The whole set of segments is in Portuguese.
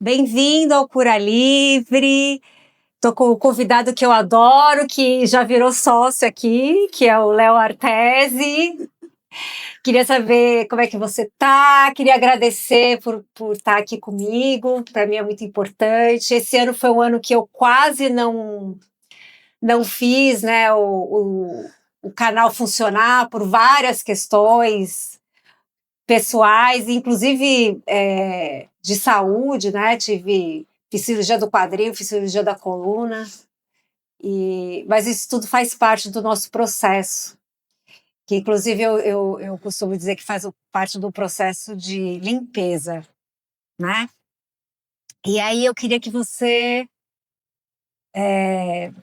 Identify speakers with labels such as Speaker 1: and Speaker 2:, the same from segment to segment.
Speaker 1: Bem-vindo ao Cura Livre. Estou com o convidado que eu adoro, que já virou sócio aqui, que é o Léo Artesi. Queria saber como é que você está, queria agradecer por estar aqui comigo, para mim é muito importante. Esse ano foi um ano que eu quase não fiz, né, o canal funcionar por várias questões pessoais, inclusive de saúde, né? Fiz cirurgia do quadril, fiz cirurgia da coluna, mas isso tudo faz parte do nosso processo, que inclusive eu costumo dizer que faz parte do processo de limpeza, né? E aí eu queria que você,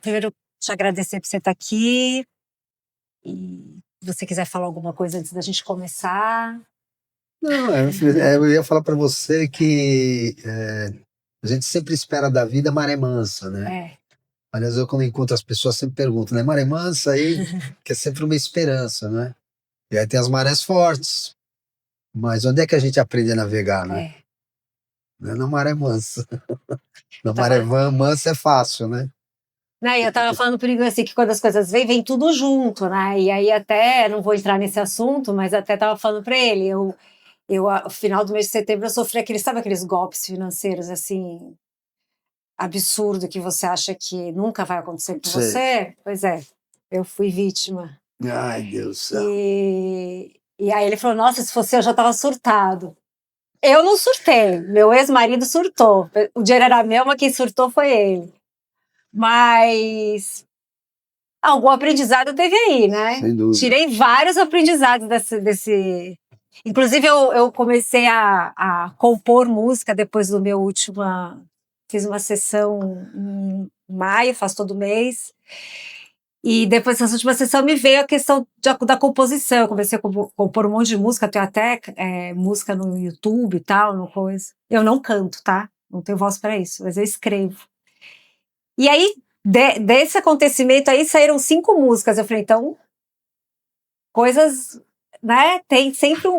Speaker 1: primeiro, te agradecer por você estar aqui, e se você quiser falar alguma coisa antes da gente começar.
Speaker 2: Não, eu ia falar para você que a gente sempre espera da vida maré mansa, né? Aliás, eu quando encontro as pessoas sempre pergunto, né? Maré mansa aí, que é sempre uma esperança, né? E aí tem as marés fortes, mas onde é que a gente aprende a navegar, né? Não é na maré mansa. Na maré mansa é fácil, né?
Speaker 1: Não, eu estava falando por assim, que quando as coisas vêm tudo junto, né? E aí até, não vou entrar nesse assunto, mas até estava falando para ele, no final do mês de setembro, eu sofri sabe aqueles golpes financeiros, assim, absurdo, que você acha que nunca vai acontecer com você? Pois é, eu fui vítima.
Speaker 2: Ai, Deus do céu.
Speaker 1: E aí ele falou, nossa, se fosse eu já estava surtado. Eu não surtei, meu ex-marido surtou. O dinheiro era meu, mas quem surtou foi ele. Mas algum aprendizado teve aí, né?
Speaker 2: Sem dúvida.
Speaker 1: Tirei vários aprendizados desse... Inclusive, eu comecei a compor música depois do meu último... Fiz uma sessão em maio, faço todo mês. E depois dessa última sessão me veio a questão da composição. Eu comecei a compor um monte de música, tenho até música no YouTube e tal, no coisa. Eu não canto, tá? Não tenho voz para isso, mas eu escrevo. E aí, desse acontecimento aí, saíram 5 músicas. Eu falei, então, coisas, né? Tem sempre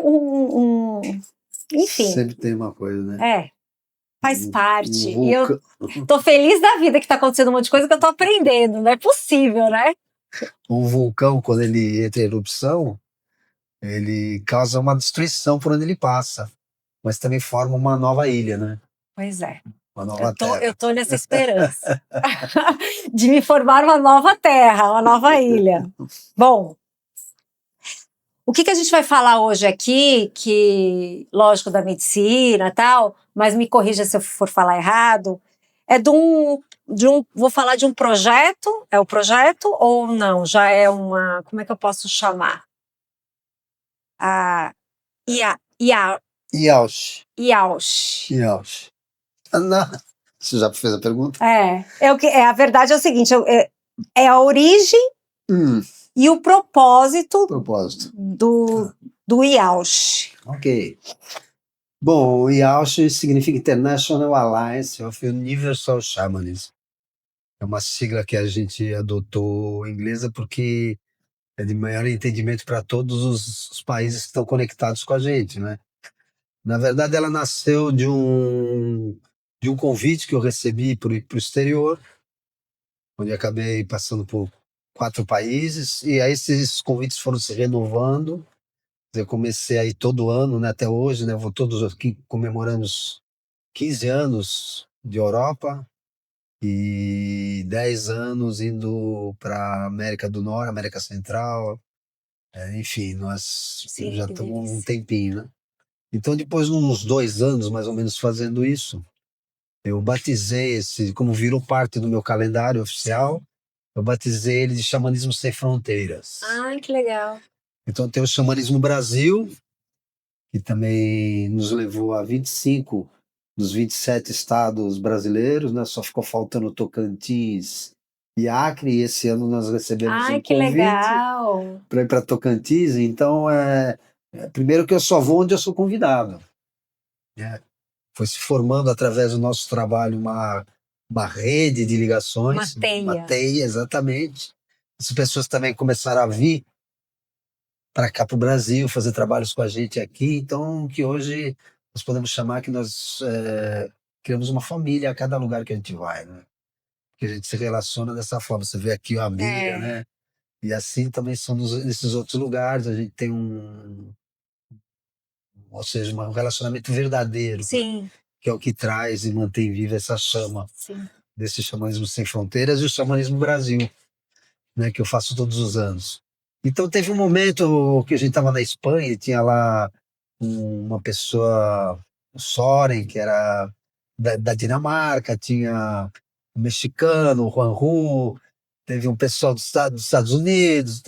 Speaker 1: enfim.
Speaker 2: Sempre tem uma coisa, né?
Speaker 1: Faz parte. E eu tô feliz da vida que tá acontecendo um monte de coisa que eu tô aprendendo. Não é possível, né?
Speaker 2: Um vulcão, quando ele entra em erupção, ele causa uma destruição por onde ele passa, mas também forma uma nova ilha, né?
Speaker 1: Pois é.
Speaker 2: Uma nova terra.
Speaker 1: Eu tô nessa esperança de me formar uma nova terra, uma nova ilha. Bom, o que a gente vai falar hoje aqui, que, lógico, da medicina e tal, mas me corrija se eu for falar errado, é vou falar de um projeto, é o projeto ou não? Já é como é que eu posso chamar?
Speaker 2: IAUSH.
Speaker 1: IAUSH.
Speaker 2: Você já fez a pergunta?
Speaker 1: A verdade é o seguinte, é a origem e o propósito do IAUSH.
Speaker 2: Ok. Bom, o IAUSH significa International Alliance of Universal Shamanism. É uma sigla que a gente adotou inglesa porque é de maior entendimento para todos os países que estão conectados com a gente, né? Na verdade, ela nasceu de um convite que eu recebi para o exterior, onde acabei passando por 4 países, e aí esses convites foram se renovando. Eu comecei aí todo ano, né, até hoje, né, vou todos aqui comemorando os 15 anos de Europa e 10 anos indo para América do Norte, América Central, enfim, nós já estamos um tempinho, né? Então, depois de uns 2 anos, mais ou menos, fazendo isso, eu batizei como virou parte do meu calendário oficial, eu batizei ele de Xamanismo Sem Fronteiras.
Speaker 1: Ai, que legal.
Speaker 2: Então tem o Xamanismo Brasil, que também nos levou a 25 dos 27 estados brasileiros, né? Só ficou faltando Tocantins e Acre, e esse ano nós recebemos um convite para ir para Tocantins. Então, primeiro que eu só vou onde eu sou convidado. Foi se formando através do nosso trabalho uma rede de ligações. Uma teia, exatamente. As pessoas também começaram a vir para cá, para o Brasil, fazer trabalhos com a gente aqui. Então, que hoje nós podemos chamar que nós criamos uma família a cada lugar que a gente vai, né? Que a gente se relaciona dessa forma. Você vê aqui a amiga, né? E assim também são nesses outros lugares. A gente tem ou seja, um relacionamento verdadeiro,
Speaker 1: Sim,
Speaker 2: que é o que traz e mantém viva essa chama
Speaker 1: sim.
Speaker 2: desse xamanismo sem fronteiras e o xamanismo Brasil, né? Que eu faço todos os anos. Então teve um momento que a gente estava na Espanha e tinha lá uma pessoa, o Soren, que era da Dinamarca, tinha um mexicano, o Juanju, teve um pessoal dos Estados Unidos,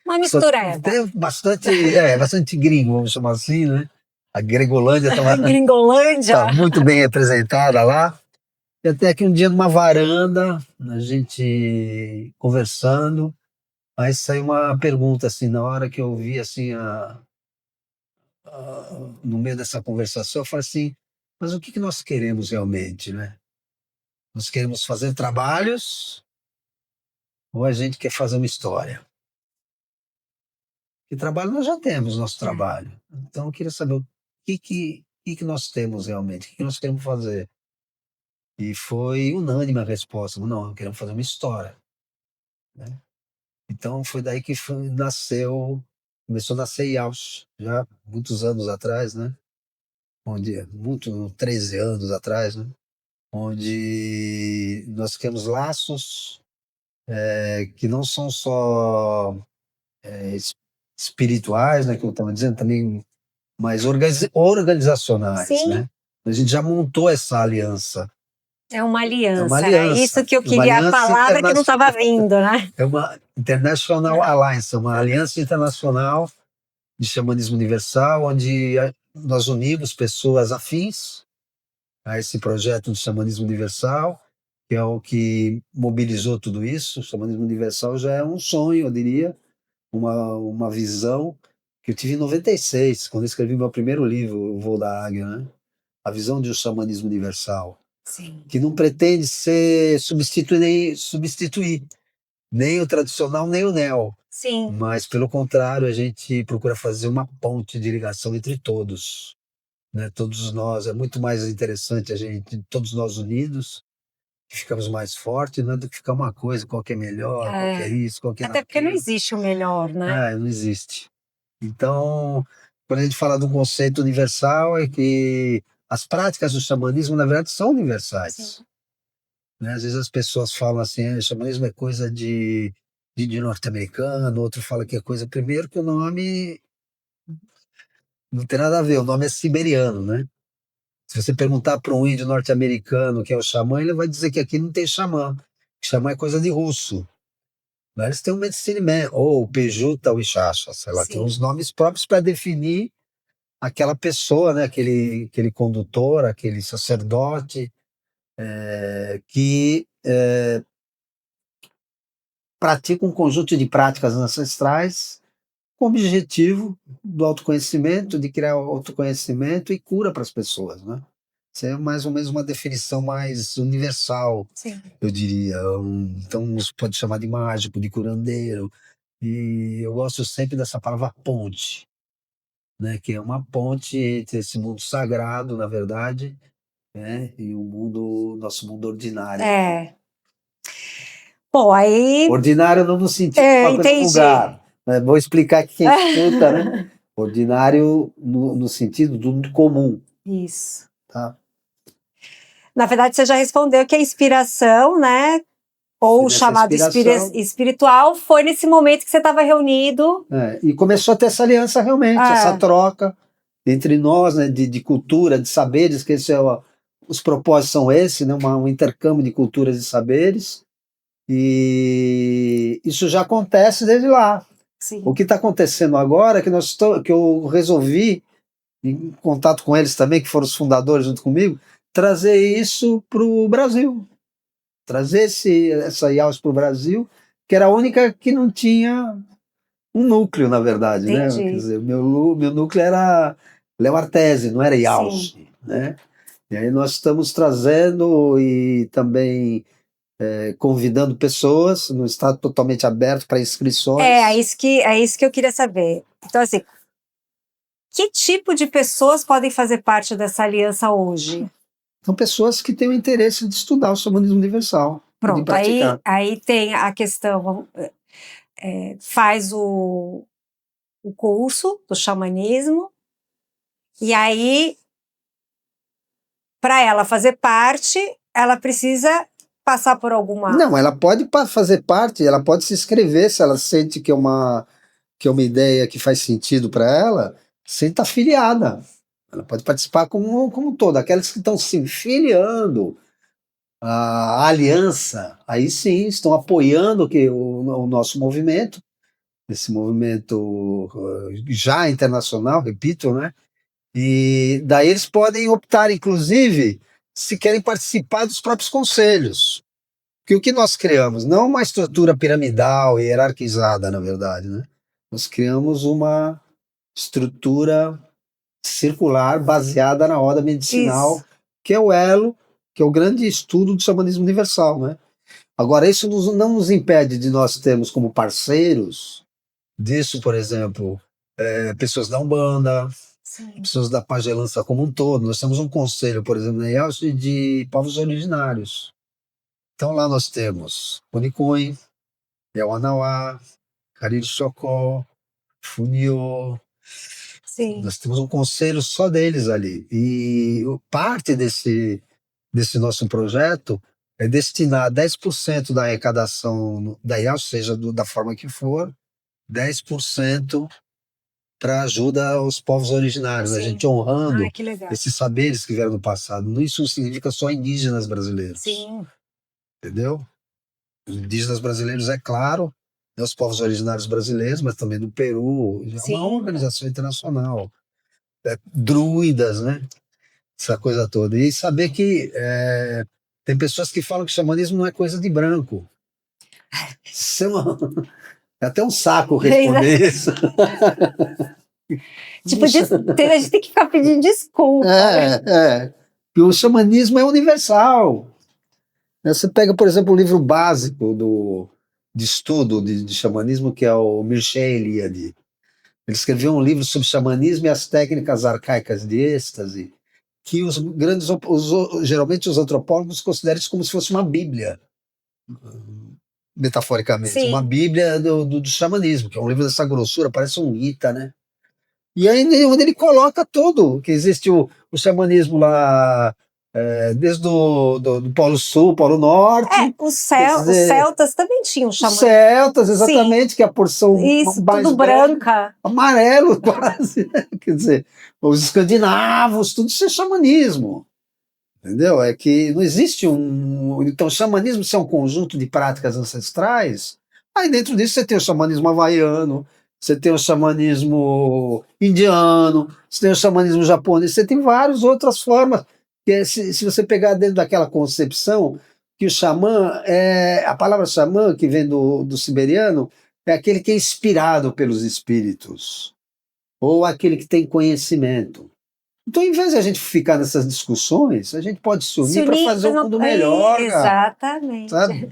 Speaker 1: Uma mistureba.
Speaker 2: teve bastante gringo, vamos chamar assim, né? A Gregolândia estava
Speaker 1: Gringolândia.
Speaker 2: muito bem representada lá. E até que um dia numa varanda, a gente conversando, aí saiu uma pergunta assim, na hora que eu vi assim no meio dessa conversação, eu falei assim, mas o que que nós queremos realmente, né? Nós queremos fazer trabalhos ou a gente quer fazer uma história? Que trabalho nós já temos, nosso trabalho. Então eu queria saber o que nós temos realmente, o que nós queremos fazer. E foi unânime a resposta, não, queremos fazer uma história, né? Então foi daí que começou a nascer IAUS, já muitos anos atrás, né? Muito, 13 anos atrás, né? Onde nós criamos laços que não são só espirituais, né, que eu estava dizendo, também, mas organizacionais,
Speaker 1: Sim.
Speaker 2: né? A gente já montou essa aliança.
Speaker 1: É uma
Speaker 2: É uma
Speaker 1: aliança. É
Speaker 2: aliança.
Speaker 1: isso que eu
Speaker 2: É uma
Speaker 1: queria, a
Speaker 2: aliança
Speaker 1: palavra que não estava
Speaker 2: internacional.
Speaker 1: vindo, né?
Speaker 2: É uma International Alliance, uma aliança internacional de xamanismo universal, onde nós unimos pessoas afins a esse projeto de xamanismo universal, que é o que mobilizou tudo isso. O xamanismo universal já é um sonho, eu diria, uma visão que eu tive em 96, quando eu escrevi meu primeiro livro, O Voo da Águia, né? A visão de um xamanismo universal,
Speaker 1: Sim.
Speaker 2: que não pretende substituir nem o tradicional nem o neo.
Speaker 1: Sim.
Speaker 2: Mas, pelo contrário, a gente procura fazer uma ponte de ligação entre todos, né? Todos nós, é muito mais interessante a gente, todos nós unidos, que ficamos mais fortes, né, do que ficar uma coisa, qual que é melhor, qual que é isso, qual que é
Speaker 1: Até porque não
Speaker 2: aquilo.
Speaker 1: existe o melhor, né?
Speaker 2: Não existe. Então, quando a gente fala de um conceito universal, é que as práticas do xamanismo, na verdade, são universais.
Speaker 1: Sim.
Speaker 2: Né? Às vezes as pessoas falam assim, xamanismo é coisa de norte-americano, outro fala que é coisa... Primeiro que o nome não tem nada a ver, o nome é siberiano, né? Se você perguntar para um índio norte-americano que é o xamã, ele vai dizer que aqui não tem xamã. Xamã é coisa de russo. Lá eles têm o Medicine Man, ou o Pejuta, o Ixacha, sei lá, tem uns nomes próprios para definir aquela pessoa, né? Aquele condutor, aquele sacerdote que pratica um conjunto de práticas ancestrais com o objetivo do autoconhecimento, de criar autoconhecimento e cura para as pessoas, né? Isso é mais ou menos uma definição mais universal,
Speaker 1: Sim.
Speaker 2: eu diria. Então, você pode chamar de mágico, de curandeiro, e eu gosto sempre dessa palavra ponte, né? Que é uma ponte entre esse mundo sagrado, na verdade, né? E nosso mundo ordinário.
Speaker 1: Bom, aí...
Speaker 2: Ordinário não no sentido de uma coisa vulgar, né? Vou explicar aqui quem escuta, né? Ordinário no sentido do comum.
Speaker 1: Isso.
Speaker 2: Tá?
Speaker 1: Na verdade, você já respondeu que a inspiração, né? Ou o chamado espiritual foi nesse momento que você estava reunido.
Speaker 2: E começou a ter essa aliança realmente, essa troca entre nós, né? De cultura, de saberes, que os propósitos são esses, né? Um intercâmbio de culturas e saberes. E isso já acontece desde lá.
Speaker 1: Sim.
Speaker 2: O que está acontecendo agora é que eu resolvi, em contato com eles também, que foram os fundadores junto comigo, trazer isso para o Brasil. Trazer essa IAUS para o Brasil, que era a única que não tinha um núcleo, na verdade. Né? Quer dizer, meu núcleo era Léo Artesi, não era IAUS. Né? E aí nós estamos trazendo e também convidando pessoas, no estado totalmente aberto para inscrições.
Speaker 1: É isso que eu queria saber. Então, assim, que tipo de pessoas podem fazer parte dessa aliança hoje?
Speaker 2: São pessoas que têm o interesse de estudar o xamanismo universal, de
Speaker 1: Pronto,
Speaker 2: praticar.
Speaker 1: aí tem a questão, faz o curso do xamanismo, e aí, para ela fazer parte, ela precisa passar por alguma...
Speaker 2: Não, ela pode fazer parte, ela pode se inscrever se ela sente que é uma ideia que faz sentido para ela, sem estar filiada. Ela pode participar como um todo. Aquelas que estão se filiando à aliança, aí sim, estão apoiando o nosso movimento, esse movimento já internacional, repito, né? E daí eles podem optar, inclusive, se querem participar dos próprios conselhos. Porque o que nós criamos? Não uma estrutura piramidal e hierarquizada, na verdade, né? Nós criamos uma estrutura circular baseada na roda medicinal,
Speaker 1: Isso.
Speaker 2: que é o elo, que é o grande estudo do xamanismo universal, né? Agora, isso não nos impede de nós termos como parceiros disso, por exemplo, pessoas da Umbanda,
Speaker 1: Sim.
Speaker 2: pessoas da pagelança como um todo. Nós temos um conselho, por exemplo, na IELTS, de povos originários. Então lá nós temos Onicoi, Yawanawá, Cariri Chocó, Funiô.
Speaker 1: Sim.
Speaker 2: Nós temos um conselho só deles ali. E parte desse nosso projeto é destinar 10% da arrecadação da IELTS, seja da forma que for, 10% para ajuda aos povos originários, a
Speaker 1: Sim.
Speaker 2: gente honrando
Speaker 1: Que legal.
Speaker 2: esses saberes que vieram do passado. Isso não significa só indígenas brasileiros.
Speaker 1: Sim.
Speaker 2: Entendeu? Os indígenas brasileiros, é claro, né, os povos originários brasileiros, mas também do Peru, é
Speaker 1: Sim.
Speaker 2: uma organização internacional. Druidas, né? Essa coisa toda. E saber que tem pessoas que falam que xamanismo não é coisa de branco. Isso é até um saco responder isso.
Speaker 1: Tipo, a gente tem que ficar pedindo desculpa.
Speaker 2: E o xamanismo é universal. Você pega, por exemplo, o livro básico de estudo de xamanismo, que é o Mircea Eliade. Ele escreveu um livro sobre xamanismo e as técnicas arcaicas de êxtase, que geralmente os antropólogos consideram isso como se fosse uma bíblia, metaforicamente.
Speaker 1: Sim.
Speaker 2: Uma bíblia do xamanismo, que é um livro dessa grossura, parece um Gita, né? E aí onde ele coloca tudo, que existe o xamanismo lá, desde do Polo Sul, Polo Norte.
Speaker 1: Os celtas também tinham xamanismo.
Speaker 2: Celtas, exatamente, sim. Que é a porção
Speaker 1: isso,
Speaker 2: mais
Speaker 1: tudo branca.
Speaker 2: Amarelo, quase. Quer dizer, os escandinavos, tudo isso é xamanismo. Entendeu? É que não existe Então, o xamanismo é um conjunto de práticas ancestrais. Aí dentro disso você tem o xamanismo havaiano, você tem o xamanismo indiano, você tem o xamanismo japonês, você tem várias outras formas. Se você pegar dentro daquela concepção que o xamã a palavra xamã, que vem do siberiano, é aquele que é inspirado pelos espíritos, ou aquele que tem conhecimento. Então, em vez de a gente ficar nessas discussões, a gente pode se unir para fazer um mundo melhor.
Speaker 1: Exatamente.
Speaker 2: Sabe?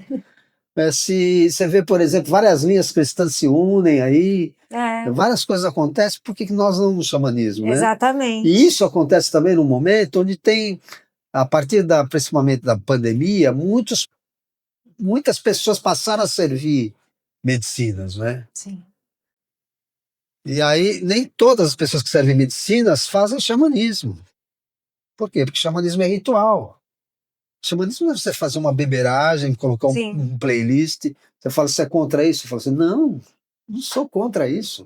Speaker 2: Se você vê, por exemplo, várias linhas cristãs se unem aí, várias coisas acontecem, por que nós não no xamanismo, né?
Speaker 1: Exatamente.
Speaker 2: E isso acontece também num momento onde tem, a partir principalmente da pandemia, muitas pessoas passaram a servir medicinas, né?
Speaker 1: Sim.
Speaker 2: E aí, nem todas as pessoas que servem medicinas fazem xamanismo. Por quê? Porque xamanismo é ritual. Xamanismo não é você fazer uma beberagem, colocar um playlist. Você fala, você é contra isso? Eu falo assim, não sou contra isso.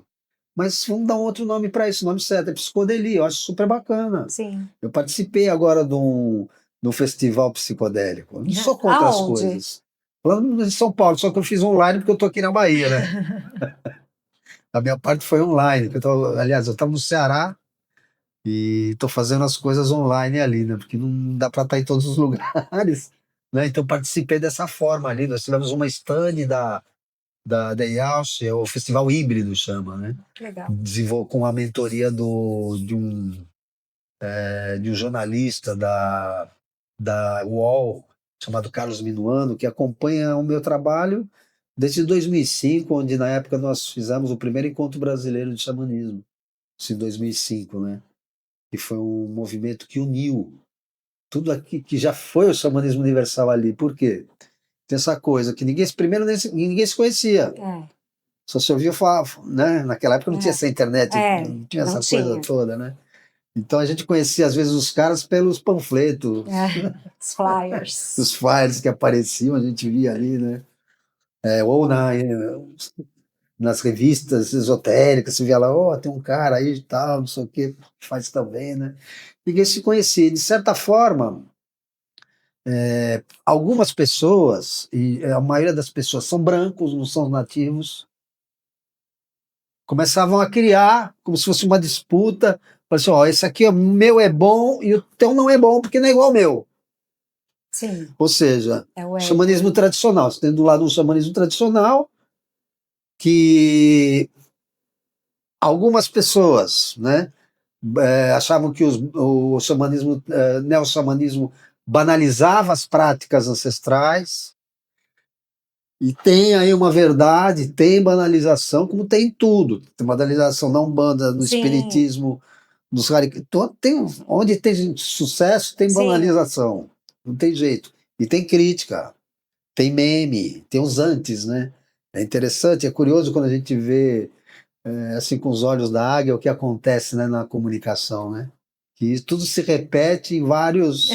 Speaker 2: Mas vamos dar um outro nome para isso, o nome certo, é psicodelia, eu acho super bacana.
Speaker 1: Sim.
Speaker 2: Eu participei agora de um festival psicodélico. Eu não sou contra as coisas. Falando em São Paulo, só que eu fiz online porque eu tô aqui na Bahia, né? A minha parte foi online. Aliás, eu estava no Ceará e estou fazendo as coisas online ali, né? Porque não dá para estar em todos os lugares, né? Então participei dessa forma ali. Nós tivemos uma stand da IAUSH, é o festival híbrido chama, né?
Speaker 1: Legal.
Speaker 2: Com a mentoria de um jornalista da UOL, chamado Carlos Minuano, que acompanha o meu trabalho desde 2005, onde na época nós fizemos o primeiro encontro brasileiro de xamanismo, isso em 2005, né? Que foi um movimento que uniu tudo aqui que já foi o xamanismo universal ali. Por quê? Tem essa coisa que primeiro ninguém se conhecia. Só se ouvia falar, né? Naquela época não tinha essa internet, não tinha
Speaker 1: não
Speaker 2: essa coisa
Speaker 1: tinha.
Speaker 2: toda, né? Então a gente conhecia às vezes os caras pelos panfletos,
Speaker 1: Os flyers.
Speaker 2: os flyers que apareciam, a gente via ali, né? Ou nas revistas esotéricas, você via lá, tem um cara aí e tal, não sei o que, faz também, né? Ninguém se conhecia. De certa forma, algumas pessoas, e a maioria das pessoas são brancos, não são nativos, começavam a criar como se fosse uma disputa, assim, esse aqui o meu é bom e o teu não é bom porque não é igual ao meu.
Speaker 1: Sim.
Speaker 2: Ou seja,
Speaker 1: o
Speaker 2: xamanismo tradicional. Você tem do lado um xamanismo tradicional que algumas pessoas, né, achavam que o xamanismo, neo-xamanismo banalizava as práticas ancestrais, e tem aí uma verdade, tem banalização, como tem tudo. Tem banalização na Umbanda, no espiritismo, nos onde tem sucesso, tem banalização. Não tem jeito. E tem crítica, tem meme, tem os antes, né? É interessante, é curioso quando a gente vê assim com os olhos da águia o que acontece, né, na comunicação, né? Que tudo se repete em vários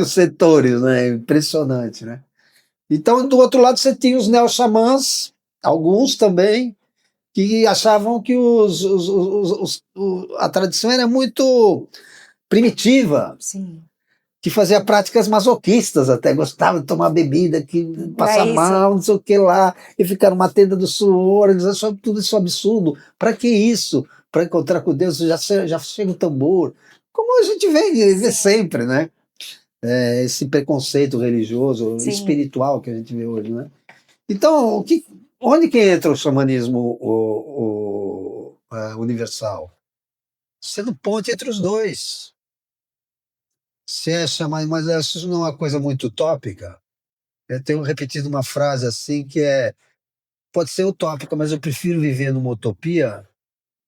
Speaker 2: setores, né? É impressionante, né? Então, do outro lado, você tinha os neo-xamãs, alguns também, que achavam que a tradição era muito primitiva,
Speaker 1: Sim.
Speaker 2: que fazia práticas masoquistas até, gostava de tomar bebida, que passar mal, não sei o que lá, e ficar numa tenda do suor, eles achavam tudo isso absurdo. Para que isso? Para encontrar com Deus, já chega o tambor. Como a gente vê sempre, né? Esse preconceito religioso, espiritual que a gente vê hoje, né? Então, onde que entra o xamanismo universal? Sendo ponte entre os dois. Se é chamar, mas isso não é uma coisa muito utópica. Eu tenho repetido uma frase assim que pode ser utópica, mas eu prefiro viver numa utopia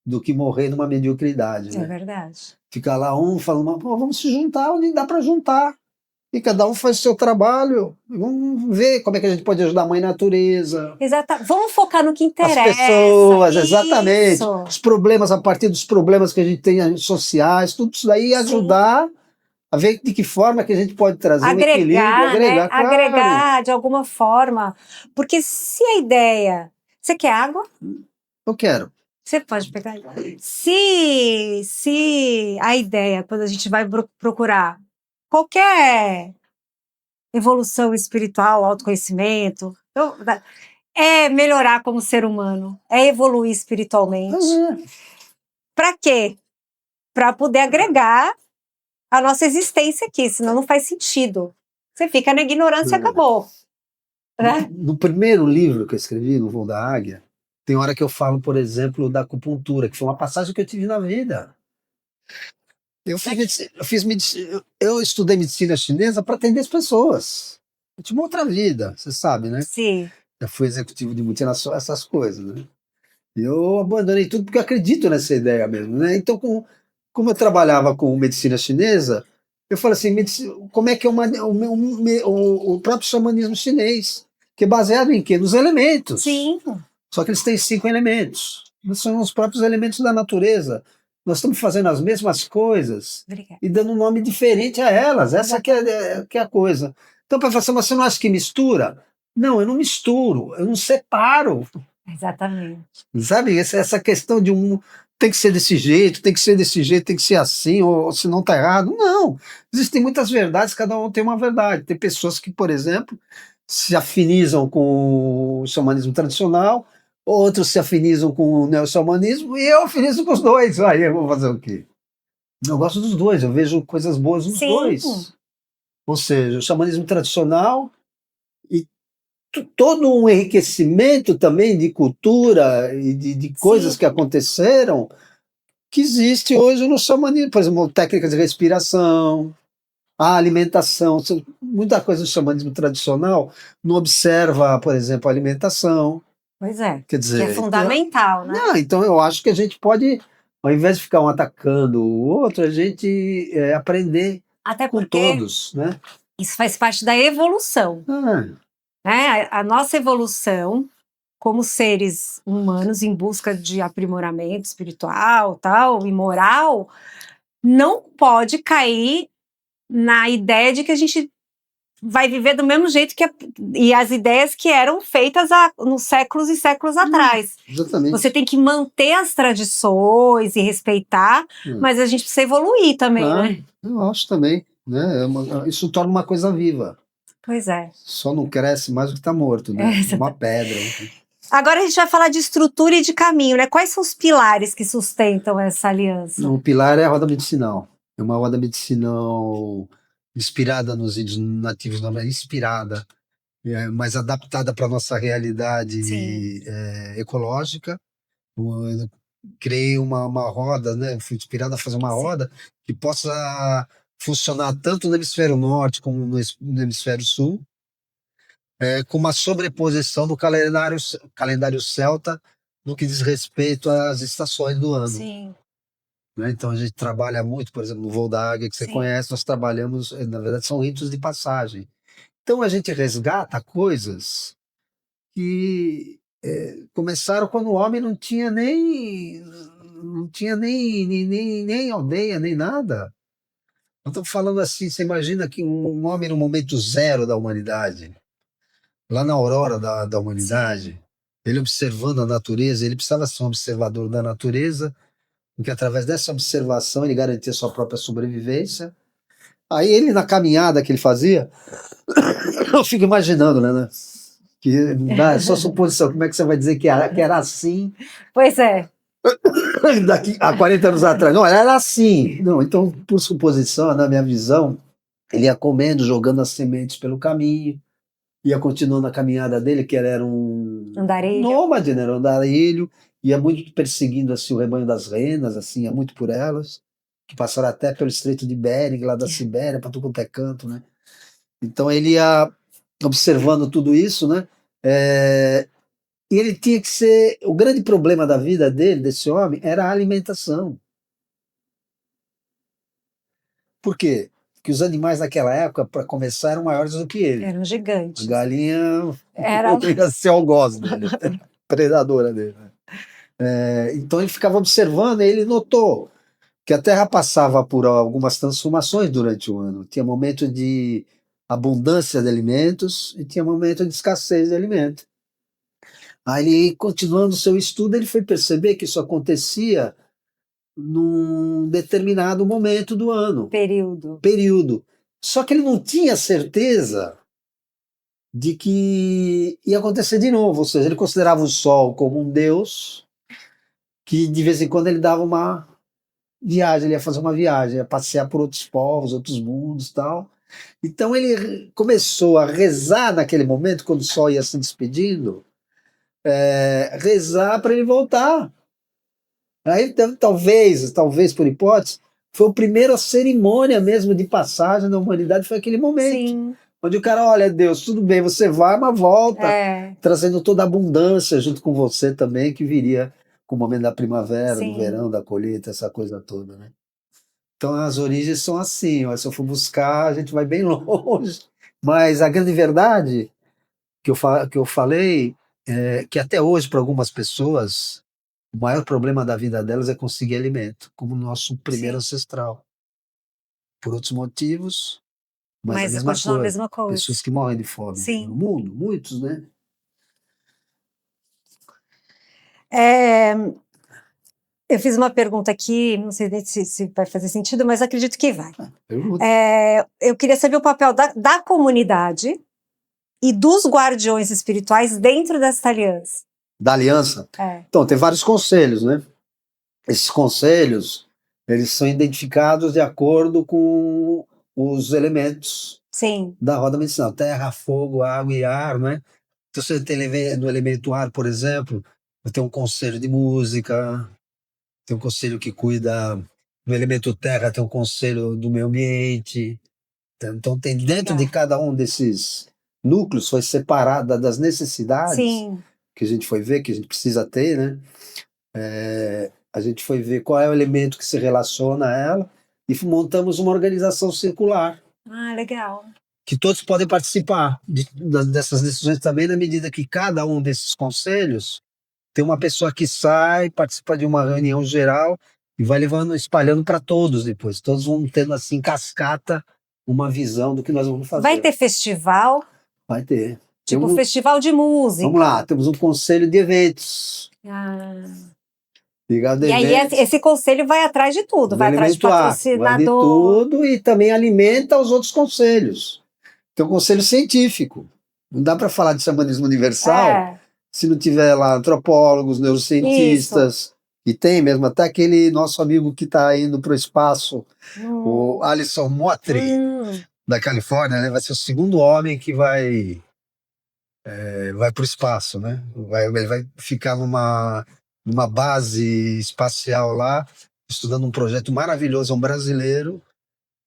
Speaker 2: do que morrer numa mediocridade, né?
Speaker 1: É verdade.
Speaker 2: Ficar lá falando, vamos se juntar onde dá para juntar. E cada um faz o seu trabalho. Vamos ver como é que a gente pode ajudar a mãe natureza.
Speaker 1: Vamos focar no que interessa.
Speaker 2: As pessoas, exatamente. Os problemas, a partir dos problemas que a gente tem sociais, tudo isso daí ajudar a ver de que forma que a gente pode trazer um equilíbrio, agregar, claro.
Speaker 1: Agregar de alguma forma. Porque se a ideia... Você quer água?
Speaker 2: Eu quero.
Speaker 1: Você pode pegar. Se a ideia, quando a gente vai procurar qualquer evolução espiritual, autoconhecimento, é melhorar como ser humano, é evoluir espiritualmente. Para quê? Para poder agregar a nossa existência aqui, senão não faz sentido. Você fica na ignorância e acabou. Né?
Speaker 2: No primeiro livro que eu escrevi, No Voo da Águia, tem hora que eu falo, por exemplo, da acupuntura, que foi uma passagem que eu tive na vida. Eu estudei medicina chinesa para atender as pessoas. Eu tinha uma outra vida, você sabe, né?
Speaker 1: Sim.
Speaker 2: Eu fui executivo de multinacional, essas coisas, né? Eu abandonei tudo porque eu acredito nessa ideia mesmo, né? Então, como eu trabalhava com medicina chinesa, eu falei assim, como é que é o próprio xamanismo chinês, que é baseado em quê? Nos elementos.
Speaker 1: Sim.
Speaker 2: Só que eles têm 5 elementos. São os próprios elementos da natureza. Nós estamos fazendo as mesmas coisas e dando um nome diferente a elas. Essa que é a coisa. Então, para falar assim, você não acha que mistura? Não, eu não misturo, eu não separo.
Speaker 1: Exatamente.
Speaker 2: Sabe, essa questão de tem que ser desse jeito, tem que ser desse jeito, tem que ser assim, ou se não está errado. Não. Existem muitas verdades, cada um tem uma verdade. Tem pessoas que, por exemplo, se afinizam com o xamanismo tradicional, outros se afinizam com o neo-xamanismo, e eu afinizo com os dois. Aí eu vou fazer o quê? Eu gosto dos dois, eu vejo coisas boas nos dois. Ou seja, o xamanismo tradicional e todo um enriquecimento também de cultura e de coisas que aconteceram que existe hoje no xamanismo. Por exemplo, técnicas de respiração, a alimentação, muita coisa do xamanismo tradicional não observa, por exemplo, a alimentação.
Speaker 1: Pois é,
Speaker 2: quer dizer,
Speaker 1: que é fundamental, né?
Speaker 2: Então eu acho que a gente pode, ao invés de ficar um atacando o outro, a gente aprender
Speaker 1: Até
Speaker 2: com
Speaker 1: porque
Speaker 2: todos, né?
Speaker 1: isso faz parte da evolução,
Speaker 2: Ah,
Speaker 1: né? A nossa evolução como seres humanos em busca de aprimoramento espiritual, tal, e moral, não pode cair na ideia de que a gente vai viver do mesmo jeito e as ideias que eram feitas nos séculos e séculos atrás.
Speaker 2: exatamente.
Speaker 1: Você tem que manter as tradições e respeitar, mas a gente precisa evoluir também, né?
Speaker 2: Eu acho também, né? Isso torna uma coisa viva.
Speaker 1: Pois é.
Speaker 2: Só não cresce mais do que está morto, né? Uma pedra.
Speaker 1: Agora a gente vai falar de estrutura e de caminho, né? Quais são os pilares que sustentam essa aliança?
Speaker 2: O pilar é a roda medicinal. É uma roda medicinal inspirada nos índios nativos, não é inspirada, mas adaptada para a nossa realidade ecológica. Eu criei uma roda, né? Fui inspirado a fazer uma roda que possa funcionar tanto no hemisfério norte como no hemisfério sul, com uma sobreposição do calendário celta no que diz respeito às estações do ano.
Speaker 1: Sim.
Speaker 2: Né? Então a gente trabalha muito, por exemplo, no voo da águia que você conhece, nós trabalhamos, na verdade são ritos de passagem. Então a gente resgata coisas que começaram quando o homem não tinha nem aldeia, nem nada. Nós estamos falando assim, você imagina que um homem no momento zero da humanidade, lá na aurora da humanidade, ele observando a natureza, ele precisava ser um observador da natureza, porque através dessa observação ele garantia sua própria sobrevivência. Aí ele, na caminhada que ele fazia, eu fico imaginando, né? Que é só suposição, como é que você vai dizer que era assim?
Speaker 1: Pois é.
Speaker 2: Daqui a 40 anos atrás. Não, era assim. Não, então, por suposição, na minha visão, ele ia comendo, jogando as sementes pelo caminho, ia continuando a caminhada dele, que ele era um nômade, né? Era um andarilho, ia muito perseguindo assim, o rebanho das renas, assim, ia muito por elas, que passaram até pelo Estreito de Bering, lá da Sibéria, para tudo quanto é canto, né? Então ele ia observando tudo isso, né? E ele tinha que ser. O grande problema da vida dele, desse homem, era a alimentação. Por quê? Porque os animais naquela época, para começar, eram maiores do que ele.
Speaker 1: Eram gigantes.
Speaker 2: A galinha
Speaker 1: Era
Speaker 2: ia ser algoz dele, predadora dele. Então ele ficava observando e ele notou que a Terra passava por algumas transformações durante o ano. Tinha momento de abundância de alimentos e tinha momento de escassez de alimentos. Aí ele, continuando o seu estudo, ele foi perceber que isso acontecia num determinado momento do ano. Período. Só que ele não tinha certeza de que ia acontecer de novo. Ou seja, ele considerava o Sol como um deus que de vez em quando ele dava uma viagem, ele ia fazer uma viagem, ia passear por outros povos, outros mundos e tal. Então ele começou a rezar naquele momento, quando o Sol ia se despedindo, rezar para ele voltar. Aí talvez por hipótese, foi a primeira cerimônia mesmo de passagem da humanidade, foi aquele momento.
Speaker 1: Sim.
Speaker 2: Onde o cara, olha, Deus, tudo bem, você vai, mas volta, trazendo toda a abundância junto com você também, que viria com o momento da primavera, do verão, da colheita, essa coisa toda, né? Então as origens são assim, ó, se eu for buscar, a gente vai bem longe. Mas a grande verdade que eu falei é que até hoje, para algumas pessoas, o maior problema da vida delas é conseguir alimento, como o nosso primeiro ancestral. Por outros motivos, mas
Speaker 1: continua a mesma coisa.
Speaker 2: Pessoas que morrem de fome no mundo, muitos, né?
Speaker 1: Eu fiz uma pergunta aqui, não sei se vai fazer sentido, mas acredito que vai. Eu queria saber o papel da comunidade e dos guardiões espirituais dentro dessa aliança.
Speaker 2: Da aliança? Então, tem vários conselhos, né? Esses conselhos, eles são identificados de acordo com os elementos da roda medicinal. Terra, fogo, água e ar, né? Então, você tem no elemento ar, por exemplo, tem um conselho de música, tem um conselho que cuida. No elemento terra, tem um conselho do meio ambiente. Então, tem dentro de cada um desses núcleos, foi separada das necessidades que a gente foi ver, que a gente precisa ter, né? A gente foi ver qual é o elemento que se relaciona a ela, e montamos uma organização circular,
Speaker 1: Ah, legal.
Speaker 2: que todos podem participar dessas decisões também, na medida que cada um desses conselhos tem uma pessoa que sai, participa de uma reunião geral e vai levando, espalhando para todos depois. Todos vão tendo assim, cascata, uma visão do que nós vamos fazer.
Speaker 1: Vai ter festival?
Speaker 2: Vai ter.
Speaker 1: Tipo festival de música.
Speaker 2: Vamos lá, temos um conselho de eventos.
Speaker 1: Ligado e eventos. Aí esse conselho vai atrás de tudo, vai atrás de patrocinador.
Speaker 2: Vai de tudo e também alimenta os outros conselhos. Tem um conselho científico. Não dá para falar de xamanismo universal se não tiver lá antropólogos, neurocientistas. Isso. E tem mesmo até aquele nosso amigo que está indo para o espaço, o Alison Mottry, da Califórnia, né? Vai ser o segundo homem que vai para o espaço, né? Ele vai ficar numa base espacial lá, estudando um projeto maravilhoso. É um brasileiro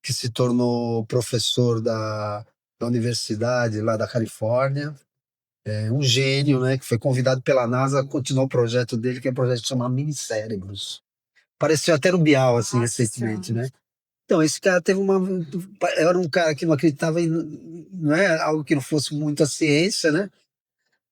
Speaker 2: que se tornou professor da universidade lá da Califórnia, um gênio, né? Que foi convidado pela NASA a continuar o projeto dele, que é um projeto que chama Minicérebros. Pareceu até no Bial, assim, recentemente, né? Então, esse cara era um cara que não acreditava em, não é, algo que não fosse muito a ciência, né?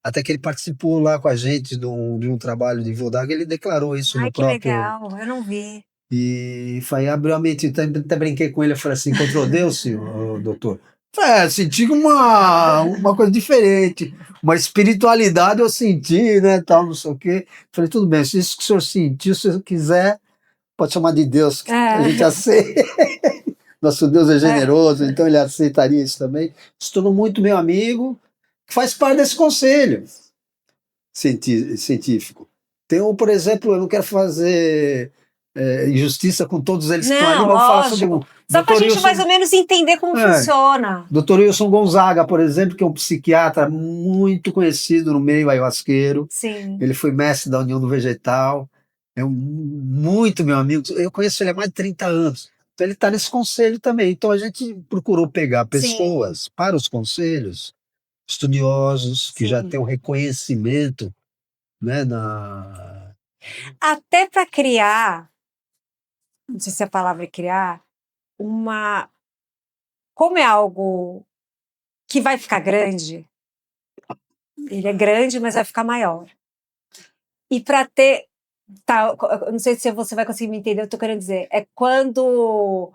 Speaker 2: Até que ele participou lá com a gente de um trabalho de Vodag, ele declarou isso no próprio...
Speaker 1: que legal, eu não vi.
Speaker 2: E foi, abriu a mente, até brinquei com ele, eu falei assim, encontrou Deus, senhor, doutor? Senti uma coisa diferente, uma espiritualidade eu senti, né, tal, não sei o quê. Falei, tudo bem, se isso que o senhor sentiu, se o quiser, pode chamar de Deus, que a gente aceita. Nosso Deus é generoso, então ele aceitaria isso também. Se tornou muito meu amigo, faz parte desse conselho científico. Tem por exemplo, eu não quero fazer injustiça com todos eles que estão ali, vamos falar sobre um.
Speaker 1: Só para a gente mais ou menos entender como funciona.
Speaker 2: Dr. Wilson Gonzaga, por exemplo, que é um psiquiatra muito conhecido no meio ayahuasqueiro.
Speaker 1: Sim.
Speaker 2: Ele foi mestre da União do Vegetal, muito meu amigo. Eu conheço ele há mais de 30 anos. Então ele está nesse conselho também. Então a gente procurou pegar pessoas para os conselhos, estudiosos, que já têm um reconhecimento, né,
Speaker 1: até para criar, não sei se a palavra é criar, como é algo que vai ficar grande, ele é grande, mas vai ficar maior. E para ter, não sei se você vai conseguir me entender, eu estou querendo dizer, é quando